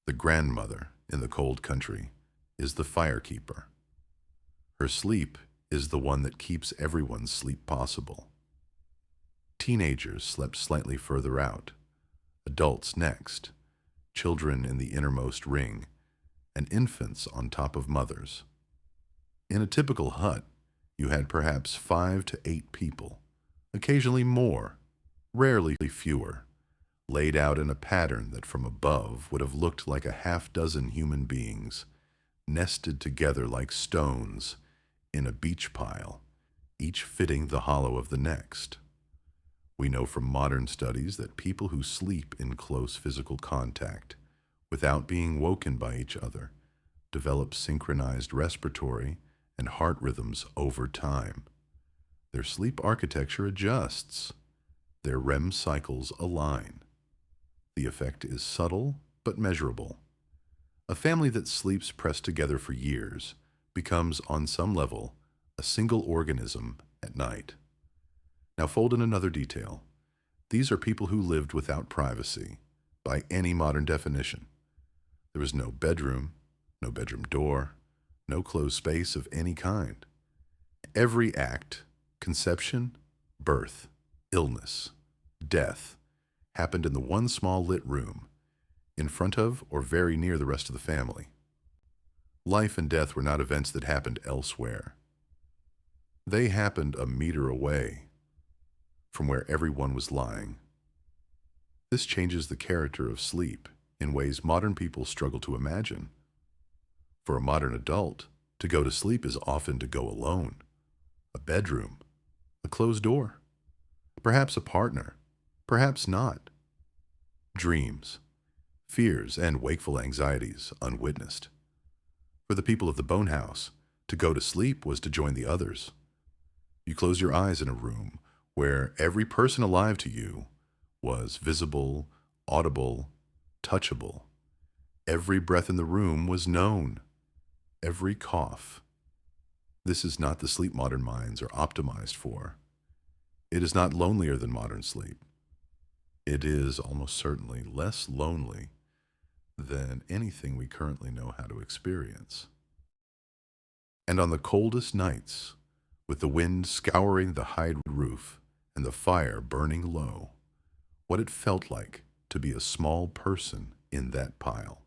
The grandmother in the cold country is the firekeeper. Her sleep is the one that keeps everyone's sleep possible. Teenagers slept slightly further out, adults next, children in the innermost ring, and infants on top of mothers. In a typical hut, you had perhaps 5 to 8 people, occasionally more, rarely fewer, laid out in a pattern that from above would have looked like a half-dozen human beings, nested together like stones in a beach pile, each fitting the hollow of the next. We know from modern studies that people who sleep in close physical contact, without being woken by each other, develop synchronized respiratory and heart rhythms over time. Their sleep architecture adjusts. Their REM cycles align. The effect is subtle but measurable. A family that sleeps pressed together for years becomes, on some level, a single organism at night. Now fold in another detail. These are people who lived without privacy, by any modern definition. There was no bedroom door, no closed space of any kind. Every act, conception, birth, illness, death, happened in the one small lit room, in front of or very near the rest of the family. Life and death were not events that happened elsewhere. They happened a meter away from where everyone was lying. This changes the character of sleep in ways modern people struggle to imagine. For a modern adult, to go to sleep is often to go alone. A bedroom, a closed door, perhaps a partner, perhaps not. Dreams, fears, and wakeful anxieties unwitnessed. For the people of the bone house, to go to sleep was to join the others. You close your eyes in a room where every person alive to you was visible, audible, touchable. Every breath in the room was known. Every cough. This is not the sleep modern minds are optimized for. It is not lonelier than modern sleep. It is almost certainly less lonely than anything we currently know how to experience. And on the coldest nights, with the wind scouring the hide roof and the fire burning low, what it felt like to be a small person in that pile,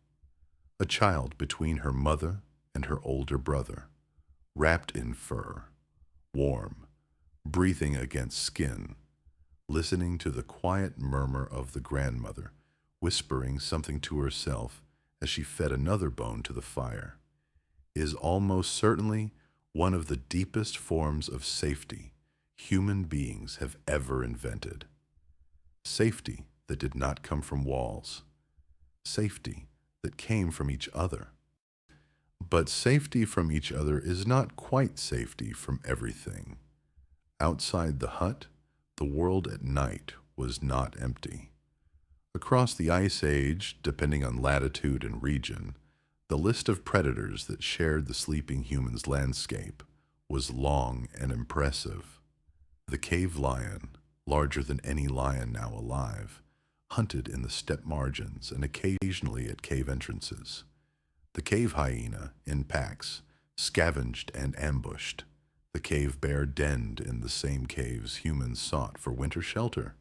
a child between her mother and her older brother, wrapped in fur, warm, breathing against skin, listening to the quiet murmur of the grandmother, whispering something to herself as she fed another bone to the fire, is almost certainly one of the deepest forms of safety human beings have ever invented. Safety that did not come from walls. Safety that came from each other. But safety from each other is not quite safety from everything. Outside the hut, the world at night was not empty. Across the Ice Age, depending on latitude and region, the list of predators that shared the sleeping human's landscape was long and impressive. The cave lion, larger than any lion now alive, hunted in the steppe margins and occasionally at cave entrances. The cave hyena, in packs, scavenged and ambushed. The cave bear denned in the same caves humans sought for winter shelter.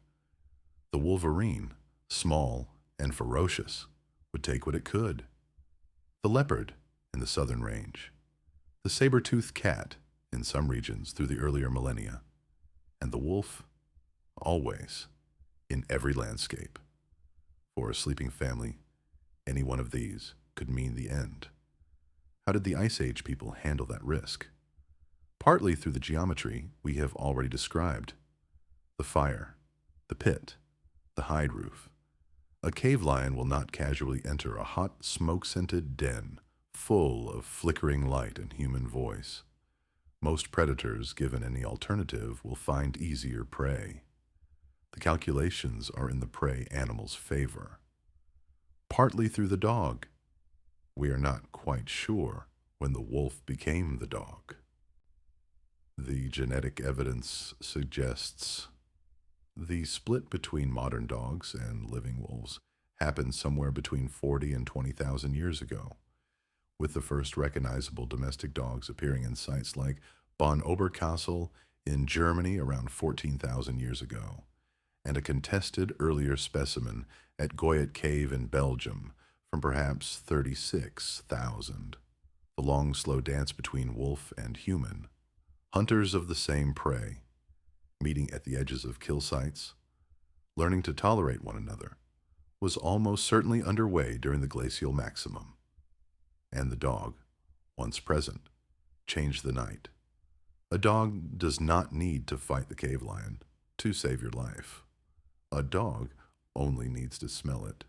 The wolverine, small and ferocious, would take what it could. The leopard, in the southern range, the saber-toothed cat in some regions through the earlier millennia, and the wolf always in every landscape. For a sleeping family, any one of these could mean the end. How did the Ice Age people handle that risk? Partly through the geometry we have already described. The fire, the pit, the hide roof. A cave lion will not casually enter a hot, smoke-scented den full of flickering light and human voice. Most predators, given any alternative, will find easier prey. The calculations are in the prey animal's favor. Partly through the dog. We are not quite sure when the wolf became the dog. The genetic evidence suggests the split between modern dogs and living wolves happened somewhere between 40 and 20,000 years ago, with the first recognizable domestic dogs appearing in sites like Bonn Oberkassel in Germany around 14,000 years ago, and a contested earlier specimen at Goyet Cave in Belgium from perhaps 36,000. The long, slow dance between wolf and human, hunters of the same prey, meeting at the edges of kill sites, learning to tolerate one another, was almost certainly underway during the glacial maximum. And the dog, once present, changed the night. A dog does not need to fight the cave lion to save your life. A dog only needs to smell it.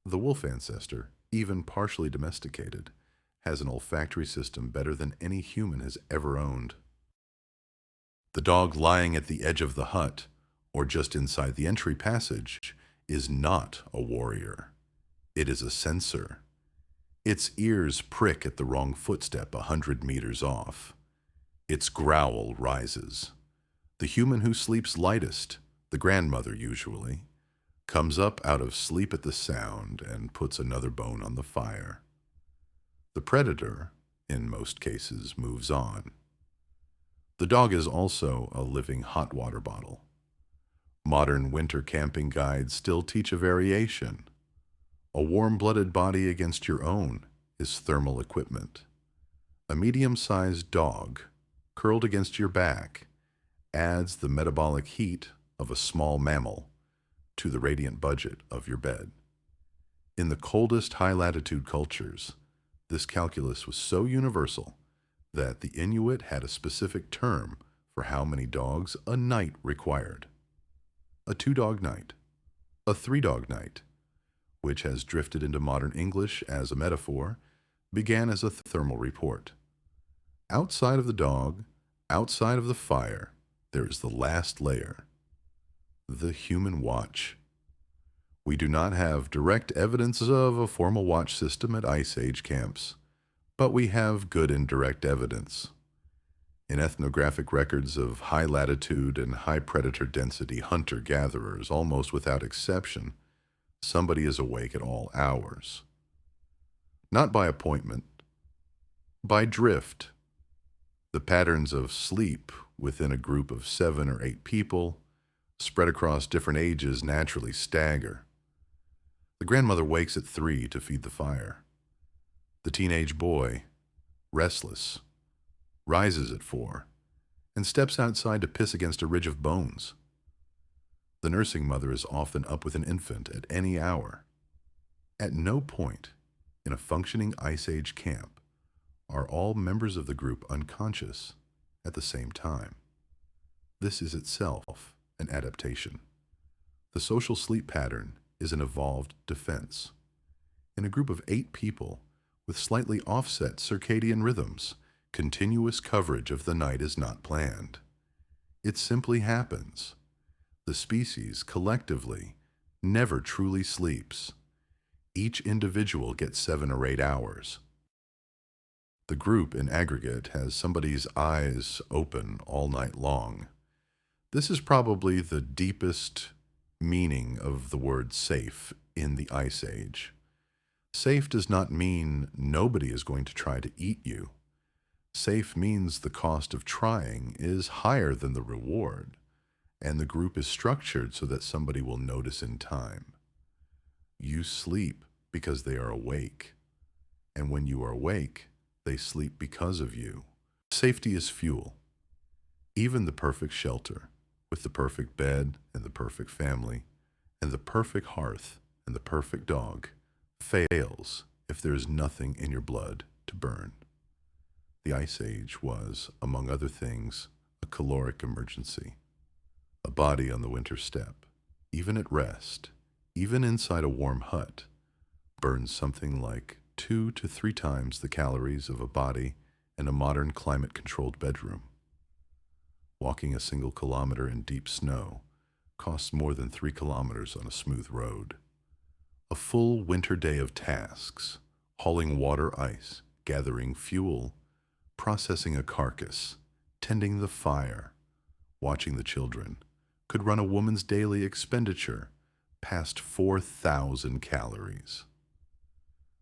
The wolf ancestor, even partially domesticated, has an olfactory system better than any human has ever owned. The dog lying at the edge of the hut, or just inside the entry passage, is not a warrior. It is a sensor. Its ears prick at the wrong footstep 100 meters off. Its growl rises. The human who sleeps lightest, the grandmother usually, comes up out of sleep at the sound and puts another bone on the fire. The predator, in most cases, moves on. The dog is also a living hot water bottle. Modern winter camping guides still teach a variation. A warm-blooded body against your own is thermal equipment. A medium-sized dog, curled against your back, adds the metabolic heat of a small mammal to the radiant budget of your bed. In the coldest high-latitude cultures, this calculus was so universal that the Inuit had a specific term for how many dogs a night required. A 2-dog night, a 3-dog night, which has drifted into modern English as a metaphor, began as a thermal report. Outside of the dog, outside of the fire, there is the last layer, the human watch. We do not have direct evidence of a formal watch system at Ice Age camps, but we have good indirect evidence. In ethnographic records of high latitude and high predator density hunter-gatherers, almost without exception, somebody is awake at all hours. Not by appointment, by drift. The patterns of sleep within a group of 7 or 8 people, spread across different ages, naturally stagger. The grandmother wakes at 3 to feed the fire. The teenage boy, restless, rises at 4 and steps outside to piss against a ridge of bones. The nursing mother is often up with an infant at any hour. At no point in a functioning Ice Age camp are all members of the group unconscious at the same time. This is itself an adaptation. The social sleep pattern is an evolved defense. In a group of 8 people with slightly offset circadian rhythms, continuous coverage of the night is not planned. It simply happens. The species, collectively, never truly sleeps. Each individual gets 7 or 8 hours. The group, in aggregate, has somebody's eyes open all night long. This is probably the deepest meaning of the word safe in the Ice Age. Safe does not mean nobody is going to try to eat you. Safe means the cost of trying is higher than the reward, and the group is structured so that somebody will notice in time. You sleep because they are awake, and when you are awake, They sleep because of you. Safety is fuel. Even the perfect shelter, with the perfect bed and the perfect family, and the perfect hearth and the perfect dog, fails if there is nothing in your blood to burn. The Ice Age was, among other things, a caloric emergency. A body on the winter steppe, even at rest, even inside a warm hut, burns something like 2 to 3 times the calories of a body in a modern climate-controlled bedroom. Walking a single kilometer in deep snow costs more than 3 kilometers on a smooth road. A full winter day of tasks, hauling water ice, gathering fuel, processing a carcass, tending the fire, watching the children, could run a woman's daily expenditure past 4,000 calories.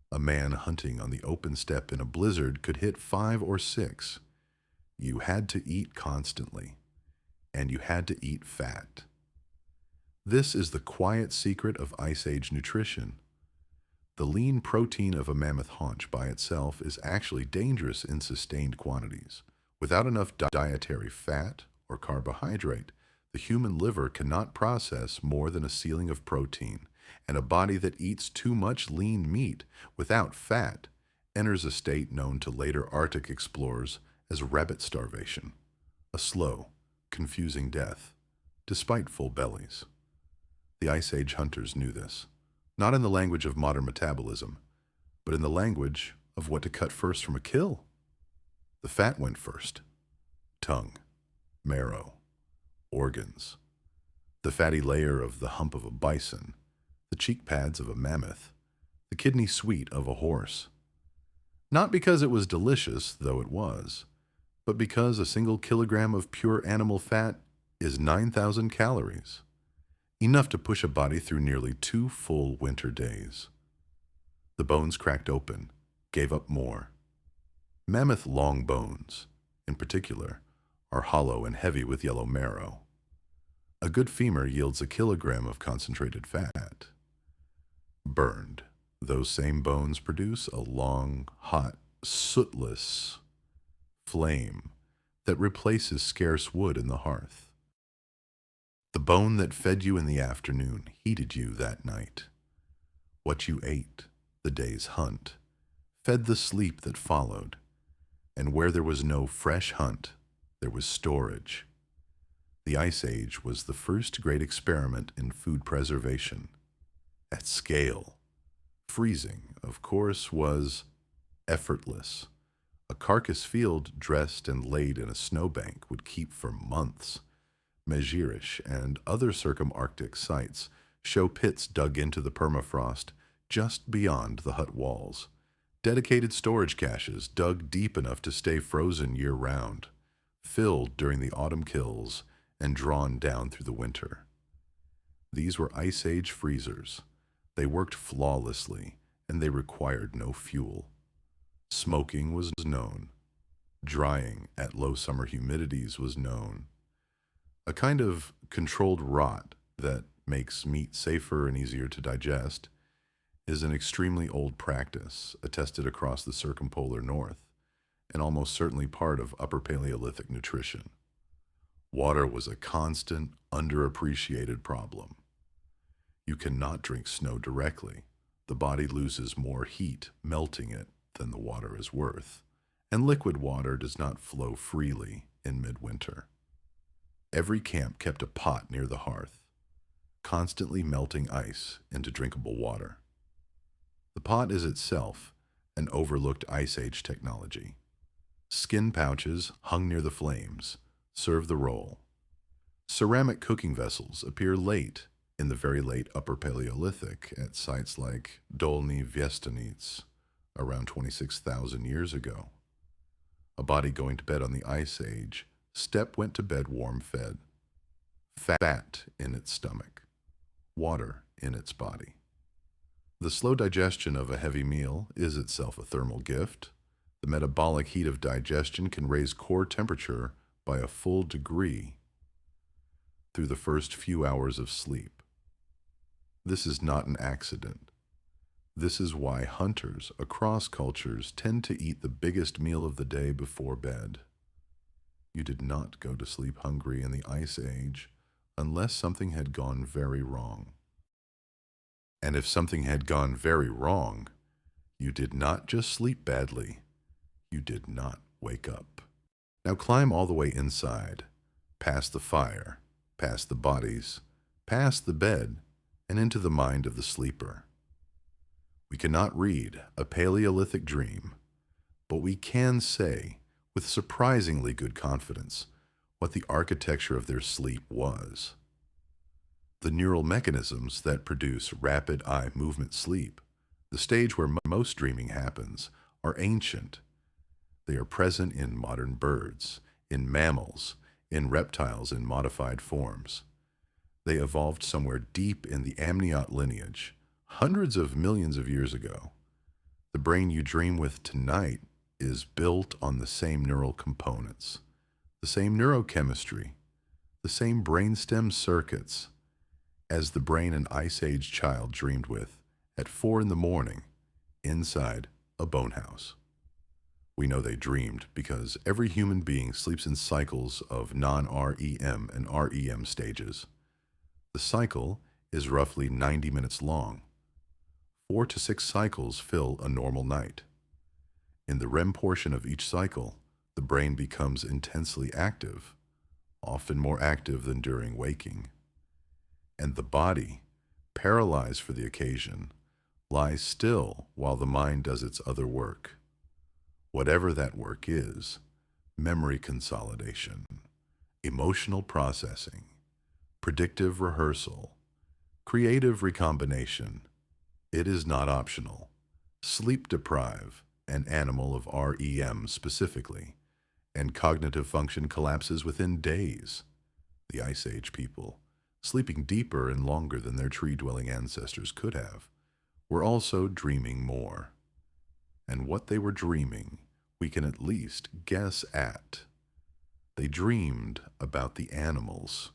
A man hunting on the open steppe in a blizzard could hit 5 or 6. You had to eat constantly, and you had to eat fat. This is the quiet secret of Ice Age nutrition. The lean protein of a mammoth haunch by itself is actually dangerous in sustained quantities. Without enough dietary fat or carbohydrate, the human liver cannot process more than a ceiling of protein, and a body that eats too much lean meat without fat enters a state known to later Arctic explorers as rabbit starvation, a slow, confusing death, despite full bellies. The Ice Age hunters knew this, not in the language of modern metabolism, but in the language of what to cut first from a kill. The fat went first. Tongue, marrow, organs, the fatty layer of the hump of a bison, the cheek pads of a mammoth, the kidney sweet of a horse. Not because it was delicious, though it was, but because a single kilogram of pure animal fat is 9,000 calories, enough to push a body through nearly 2 full winter days. The bones cracked open, gave up more. Mammoth long bones, in particular, are hollow and heavy with yellow marrow. A good femur yields a kilogram of concentrated fat. Burned, those same bones produce a long, hot, sootless flame that replaces scarce wood in the hearth. The bone that fed you in the afternoon heated you that night. What you ate, the day's hunt, fed the sleep that followed, and where there was no fresh hunt, there was storage. The Ice Age was the first great experiment in food preservation. At scale. Freezing, of course, was effortless. A carcass field dressed and laid in a snowbank would keep for months. Mezhirich and other circumarctic sites show pits dug into the permafrost just beyond the hut walls. Dedicated storage caches dug deep enough to stay frozen year-round, filled during the autumn kills and drawn down through the winter. These were Ice Age freezers. They worked flawlessly, and they required no fuel. Smoking was known. Drying at low summer humidities was known. A kind of controlled rot that makes meat safer and easier to digest is an extremely old practice attested across the circumpolar north, and almost certainly part of Upper Paleolithic nutrition. Water was a constant, underappreciated problem. You cannot drink snow directly. The body loses more heat melting it than the water is worth, and liquid water does not flow freely in midwinter. Every camp kept a pot near the hearth, constantly melting ice into drinkable water. The pot is itself an overlooked Ice Age technology. Skin pouches hung near the flames serve the role. Ceramic cooking vessels appear late in the very late Upper Paleolithic at sites like Dolny Viestanits, around 26,000 years ago. A body going to bed on the Ice Age, steppe went to bed warm-fed. Fat in its stomach, water in its body. The slow digestion of a heavy meal is itself a thermal gift. The metabolic heat of digestion can raise core temperature by a full degree through the first few hours of sleep. This is not an accident. This is why hunters across cultures tend to eat the biggest meal of the day before bed. You did not go to sleep hungry in the Ice Age unless something had gone very wrong. And if something had gone very wrong, you did not just sleep badly, you did not wake up. Now climb all the way inside, past the fire, past the bodies, past the bed, and into the mind of the sleeper. We cannot read a Paleolithic dream, but we can say, with surprisingly good confidence, what the architecture of their sleep was. The neural mechanisms that produce rapid eye movement sleep, the stage where most dreaming happens, are ancient. They are present in modern birds, in mammals, in reptiles in modified forms. They evolved somewhere deep in the amniot lineage, hundreds of millions of years ago. The brain you dream with tonight is built on the same neural components, the same neurochemistry, the same brainstem circuits as the brain an Ice Age child dreamed with at 4 in the morning inside a bone house. We know they dreamed because every human being sleeps in cycles of non-REM and REM stages. The cycle is roughly 90 minutes long. 4 to 6 cycles fill a normal night. In the REM portion of each cycle, the brain becomes intensely active, often more active than during waking. And the body, paralyzed for the occasion, lies still while the mind does its other work. Whatever that work is, memory consolidation, emotional processing, predictive rehearsal, creative recombination, it is not optional. Sleep deprive an animal of REM specifically, and cognitive function collapses within days. The Ice Age people, sleeping deeper and longer than their tree-dwelling ancestors could have, were also dreaming more. And what they were dreaming, we can at least guess at. They dreamed about the animals.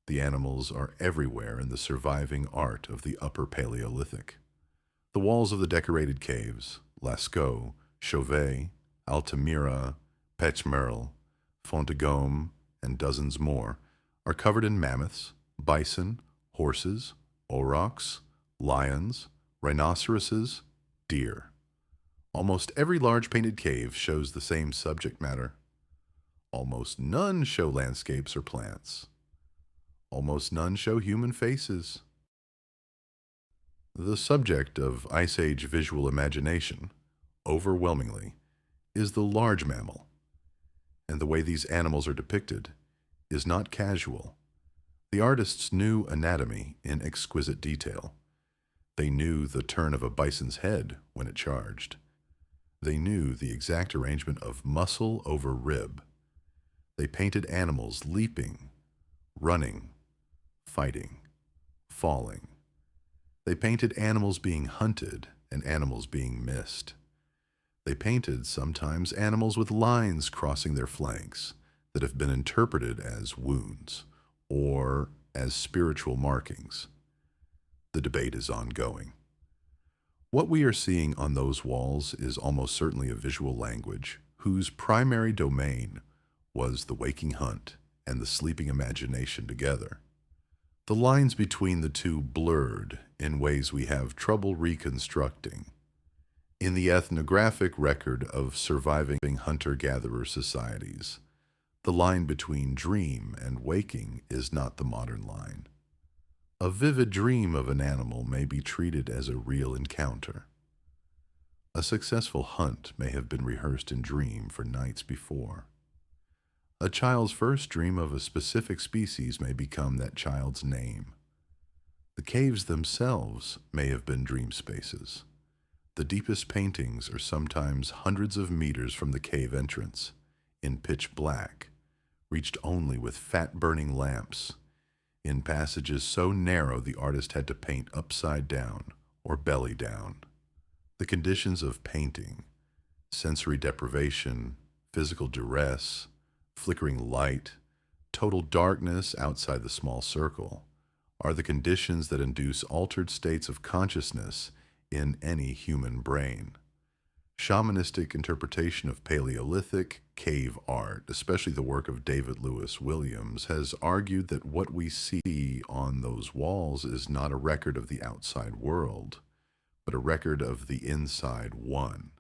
The animals are everywhere in the surviving art of the Upper Paleolithic. The walls of the decorated caves, Lascaux, Chauvet, Altamira, Pechmerle, Fontegome, and dozens more, are covered in mammoths, bison, horses, aurochs, lions, rhinoceroses, deer. Almost every large painted cave shows the same subject matter. Almost none show landscapes or plants. Almost none show human faces. The subject of Ice Age visual imagination, overwhelmingly, is the large mammal. And the way these animals are depicted is not casual. The artists knew anatomy in exquisite detail. They knew the turn of a bison's head when it charged. They knew the exact arrangement of muscle over rib. They painted animals leaping, running, fighting, falling. They painted animals being hunted and animals being missed. They painted sometimes animals with lines crossing their flanks that have been interpreted as wounds or as spiritual markings. The debate is ongoing. What we are seeing on those walls is almost certainly a visual language whose primary domain was the waking hunt and the sleeping imagination together. The lines between the two blurred in ways we have trouble reconstructing. In the ethnographic record of surviving hunter-gatherer societies, the line between dream and waking is not the modern line. A vivid dream of an animal may be treated as a real encounter. A successful hunt may have been rehearsed in dream for nights before. A child's first dream of a specific species may become that child's name. The caves themselves may have been dream spaces. The deepest paintings are sometimes hundreds of meters from the cave entrance, in pitch black, reached only with fat-burning lamps, in passages so narrow the artist had to paint upside down or belly down. The conditions of painting, sensory deprivation, physical duress, flickering light, total darkness outside the small circle, are the conditions that induce altered states of consciousness in any human brain. Shamanistic interpretation of Paleolithic cave art, especially the work of David Lewis Williams, has argued that what we see on those walls is not a record of the outside world, but a record of the inside one.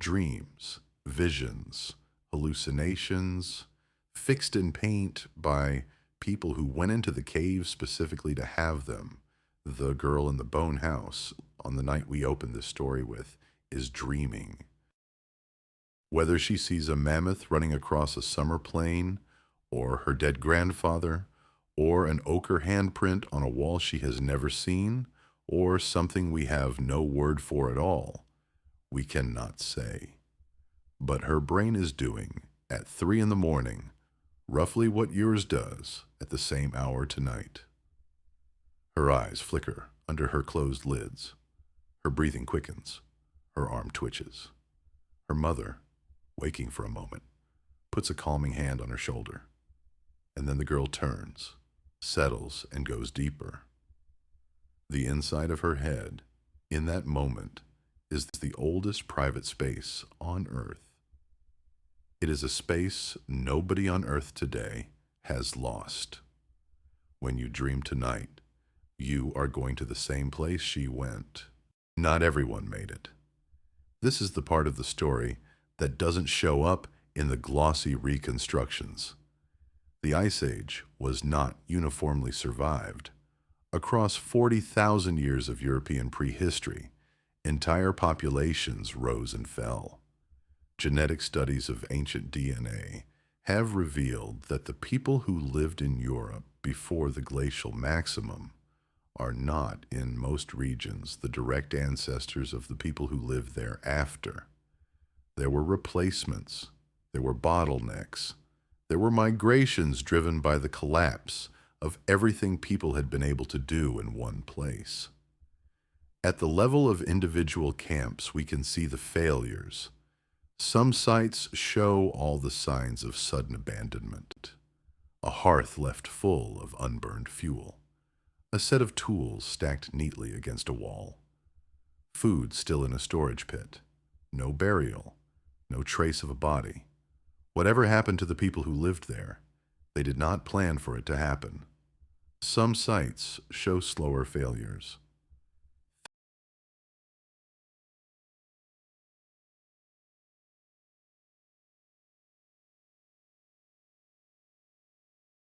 Dreams, visions, hallucinations, fixed in paint by people who went into the cave specifically to have them. The girl in the bone house, on the night we opened this story with, is dreaming. Whether she sees a mammoth running across a summer plain, or her dead grandfather, or an ochre handprint on a wall she has never seen, or something we have no word for at all, we cannot say. But her brain is doing, at 3 in the morning, roughly what yours does at the same hour tonight. Her eyes flicker under her closed lids. Her breathing quickens. Her arm twitches. Her mother, waking for a moment, puts a calming hand on her shoulder. And then the girl turns, settles, and goes deeper. The inside of her head, in that moment, is the oldest private space on Earth. It is a space nobody on Earth today has lost. When you dream tonight, you are going to the same place she went. Not everyone made it. This is the part of the story that doesn't show up in the glossy reconstructions. The Ice Age was not uniformly survived. Across 40,000 years of European prehistory, entire populations rose and fell. Genetic studies of ancient DNA have revealed that the people who lived in Europe before the glacial maximum are not, in most regions, the direct ancestors of the people who lived there after. There were replacements, there were bottlenecks, there were migrations driven by the collapse of everything people had been able to do in one place. At the level of individual camps, we can see the failures. Some sites show all the signs of sudden abandonment. A hearth left full of unburned fuel. A set of tools stacked neatly against a wall. Food still in a storage pit. No burial. No trace of a body. Whatever happened to the people who lived there, they did not plan for it to happen. Some sites show slower failures.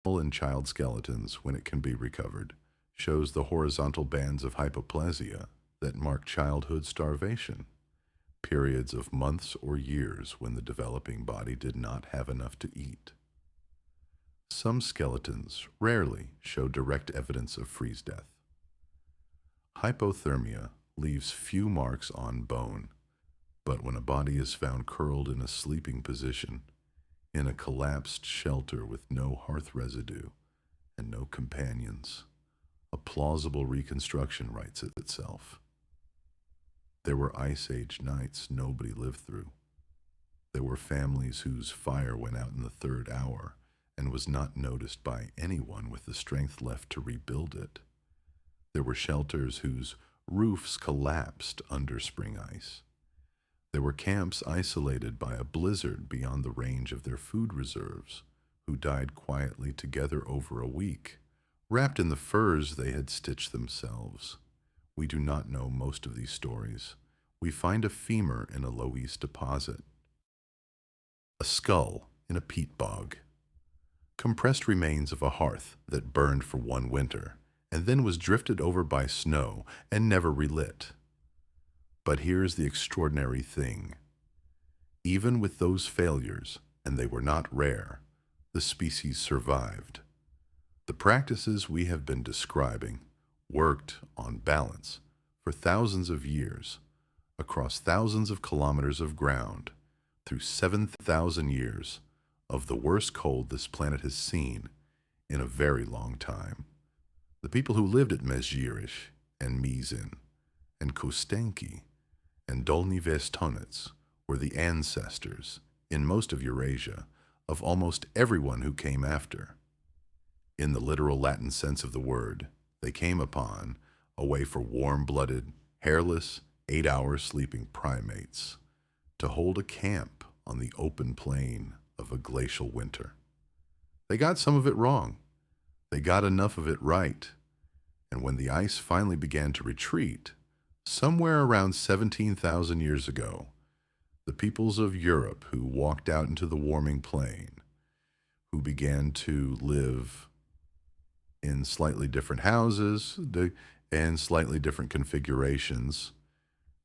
And child skeletons, when it can be recovered, shows the horizontal bands of hypoplasia that mark childhood starvation, periods of months or years when the developing body did not have enough to eat. Some skeletons rarely show direct evidence of freeze death. Hypothermia leaves few marks on bone, but when a body is found curled in a sleeping position, in a collapsed shelter with no hearth residue and no companions, a plausible reconstruction writes itself. There were Ice Age nights nobody lived through. There were families whose fire went out in the 3rd hour and was not noticed by anyone with the strength left to rebuild it. There were shelters whose roofs collapsed under spring ice. There were camps isolated by a blizzard beyond the range of their food reserves, who died quietly together over a week, wrapped in the furs they had stitched themselves. We do not know most of these stories. We find a femur in a Loess deposit, a skull in a peat bog, compressed remains of a hearth that burned for one winter and then was drifted over by snow and never relit. But here's the extraordinary thing. Even with those failures, and they were not rare, the species survived. The practices we have been describing worked, on balance, for thousands of years, across thousands of kilometers of ground, through 7,000 years of the worst cold this planet has seen in a very long time. The people who lived at Mezhirich and Mizin and Kostenki and Dolny Vestonets were the ancestors, in most of Eurasia, of almost everyone who came after. In the literal Latin sense of the word, they came upon a way for warm-blooded, hairless, 8-hour sleeping primates, to hold a camp on the open plain of a glacial winter. They got some of it wrong. They got enough of it right. And when the ice finally began to retreat, somewhere around 17,000 years ago, the peoples of Europe who walked out into the warming plain, who began to live in slightly different houses and slightly different configurations,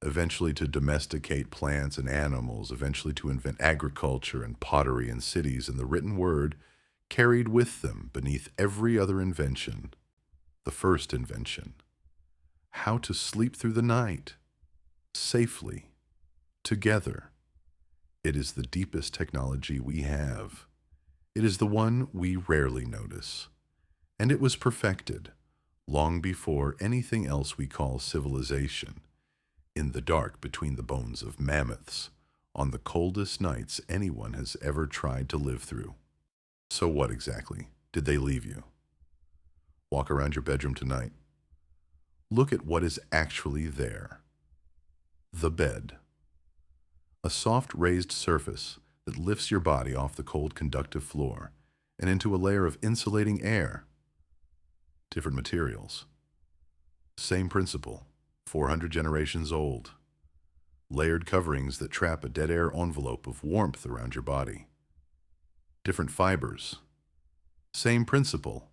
eventually to domesticate plants and animals, eventually to invent agriculture and pottery and cities, and the written word carried with them beneath every other invention, the first invention: how to sleep through the night, safely, together. It is the deepest technology we have. It is the one we rarely notice. And it was perfected long before anything else we call civilization, in the dark between the bones of mammoths, on the coldest nights anyone has ever tried to live through. So what exactly did they leave you? Walk around your bedroom tonight. Look at what is actually there. The bed. A soft raised surface that lifts your body off the cold conductive floor and into a layer of insulating air. Different materials. Same principle, 400 generations old. Layered coverings that trap a dead air envelope of warmth around your body. Different fibers. Same principle,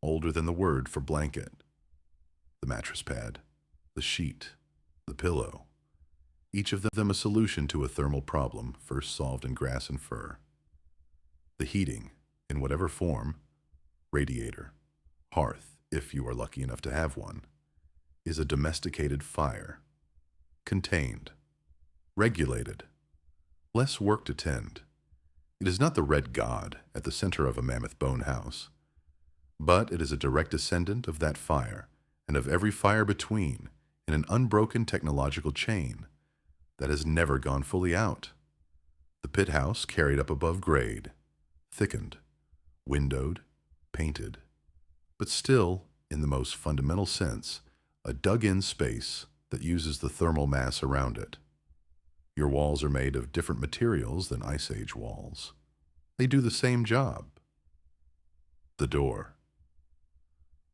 older than the word for blanket. The mattress pad, the sheet, the pillow. Each of them a solution to a thermal problem first solved in grass and fur. The heating, in whatever form, radiator, hearth, if you are lucky enough to have one, is a domesticated fire, contained, regulated, less work to tend. It is not the red god at the center of a mammoth bone house, but it is a direct descendant of that fire and of every fire between in an unbroken technological chain that has never gone fully out. The pit house carried up above grade, thickened, windowed, painted, but still, in the most fundamental sense, a dug-in space that uses the thermal mass around it. Your walls are made of different materials than Ice Age walls. They do the same job. The door.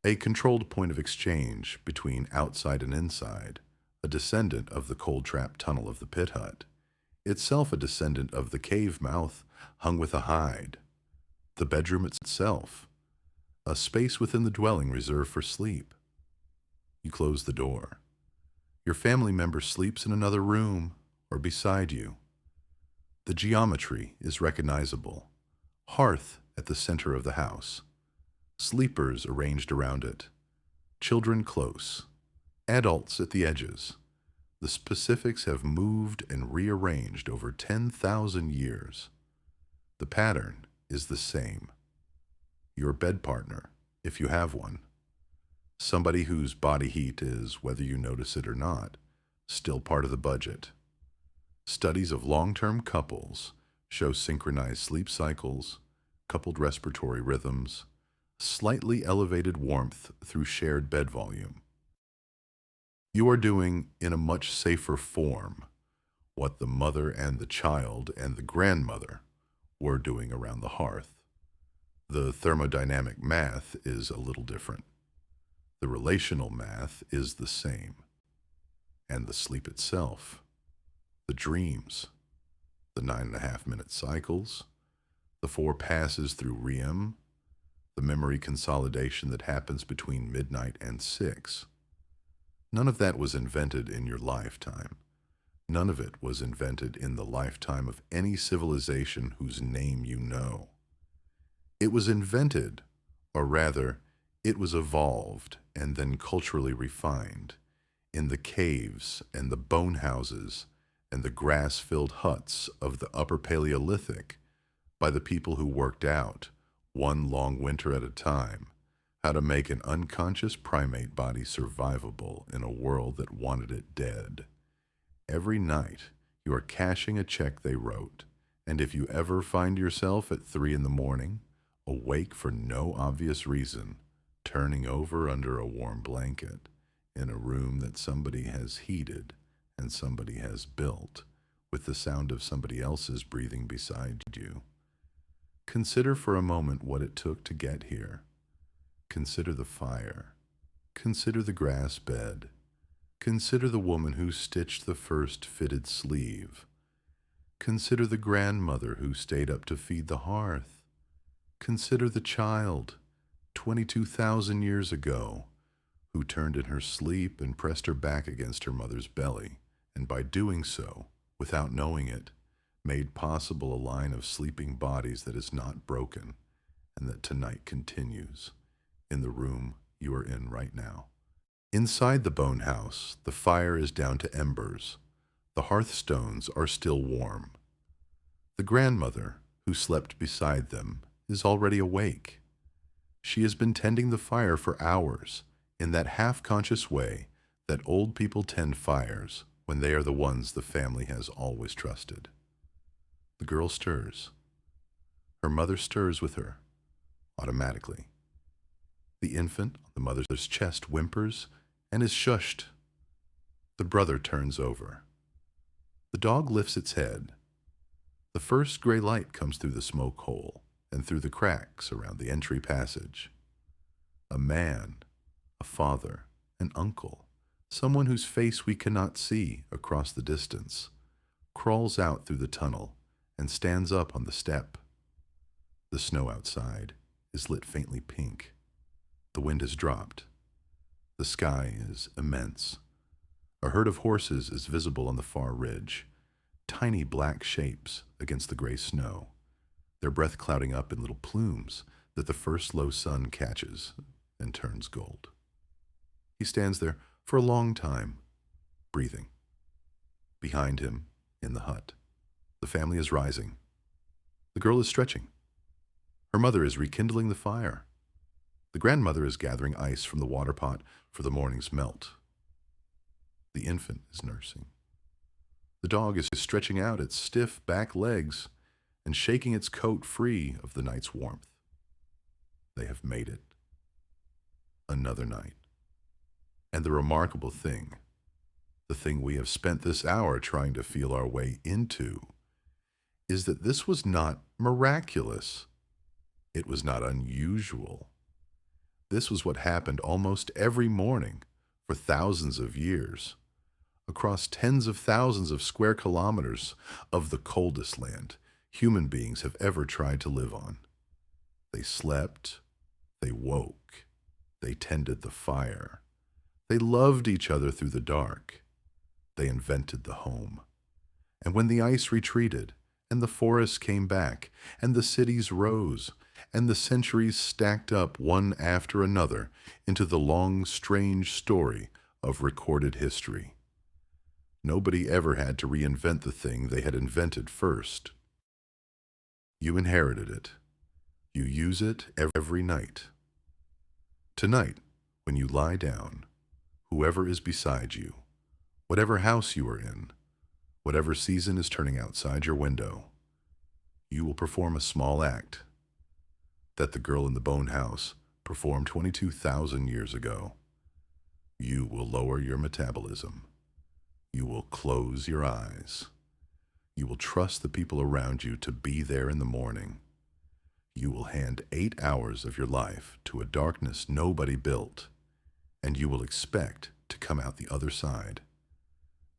A controlled point of exchange between outside and inside, a descendant of the cold trap tunnel of the pit hut, itself a descendant of the cave mouth hung with a hide. The bedroom itself, a space within the dwelling reserved for sleep. You close the door. Your family member sleeps in another room or beside you. The geometry is recognizable. Hearth at the center of the house. Sleepers arranged around it. Children close. Adults at the edges. The specifics have moved and rearranged over 10,000 years. The pattern is the same. Your bed partner, if you have one. Somebody whose body heat is, whether you notice it or not, still part of the budget. Studies of long-term couples show synchronized sleep cycles, coupled respiratory rhythms, slightly elevated warmth through shared bed volume. You are doing, in a much safer form, what the mother and the child and the grandmother were doing around the hearth. The thermodynamic math is a little different. The relational math is the same. And the sleep itself, the dreams, the 9.5-minute cycles, the 4 passes through REM, the memory consolidation that happens between midnight and 6. None of that was invented in your lifetime. None of it was invented in the lifetime of any civilization whose name you know. It was invented, or rather, it was evolved and then culturally refined in the caves and the bone houses and the grass-filled huts of the Upper Paleolithic by the people who worked out, one long winter at a time, how to make an unconscious primate body survivable in a world that wanted it dead. Every night, you are cashing a check they wrote, and if you ever find yourself at 3 in the morning, awake for no obvious reason, turning over under a warm blanket, in a room that somebody has heated and somebody has built, with the sound of somebody else's breathing beside you. Consider for a moment what it took to get here. Consider the fire. Consider the grass bed. Consider the woman who stitched the first fitted sleeve. Consider the grandmother who stayed up to feed the hearth. Consider the child, 22,000 years ago, who turned in her sleep and pressed her back against her mother's belly, and by doing so, without knowing it, made possible a line of sleeping bodies that is not broken, and that tonight continues, in the room you are in right now. Inside the bone house, the fire is down to embers. The hearthstones are still warm. The grandmother, who slept beside them, is already awake. She has been tending the fire for hours, in that half-conscious way that old people tend fires when they are the ones the family has always trusted. The girl stirs. Her mother stirs with her, automatically. The infant on the mother's chest whimpers and is shushed. The brother turns over. The dog lifts its head. The first gray light comes through the smoke hole and through the cracks around the entry passage. A man, a father, an uncle, someone whose face we cannot see across the distance, crawls out through the tunnel and stands up on the step. The snow outside is lit faintly pink. The wind has dropped. The sky is immense. A herd of horses is visible on the far ridge, tiny black shapes against the gray snow, their breath clouding up in little plumes that the first low sun catches and turns gold. He stands there for a long time, breathing. Behind him, in the hut, the family is rising. The girl is stretching. Her mother is rekindling the fire. The grandmother is gathering ice from the water pot for the morning's melt. The infant is nursing. The dog is stretching out its stiff back legs and shaking its coat free of the night's warmth. They have made it. Another night. And the remarkable thing, the thing we have spent this hour trying to feel our way into, is that this was not miraculous. It was not unusual. This was what happened almost every morning for thousands of years, across tens of thousands of square kilometers of the coldest land human beings have ever tried to live on. They slept, they woke, they tended the fire, they loved each other through the dark, they invented the home. And when the ice retreated, and the forests came back, and the cities rose, and the centuries stacked up one after another into the long, strange story of recorded history, nobody ever had to reinvent the thing they had invented first. You inherited it. You use it every night. Tonight, when you lie down, whoever is beside you, whatever house you are in, whatever season is turning outside your window, you will perform a small act that the girl in the bone house performed 22,000 years ago. You will lower your metabolism. You will close your eyes. You will trust the people around you to be there in the morning. You will hand 8 hours of your life to a darkness nobody built, and you will expect to come out the other side.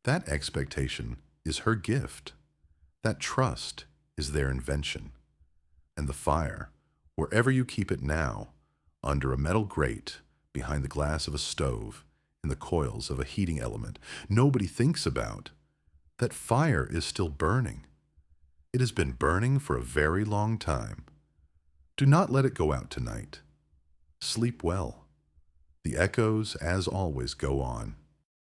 That expectation is her gift. That trust is their invention. And the fire, wherever you keep it now, under a metal grate, behind the glass of a stove, in the coils of a heating element, nobody thinks about, that fire is still burning. It has been burning for a very long time. Do not let it go out tonight. Sleep well. The echoes, as always, go on.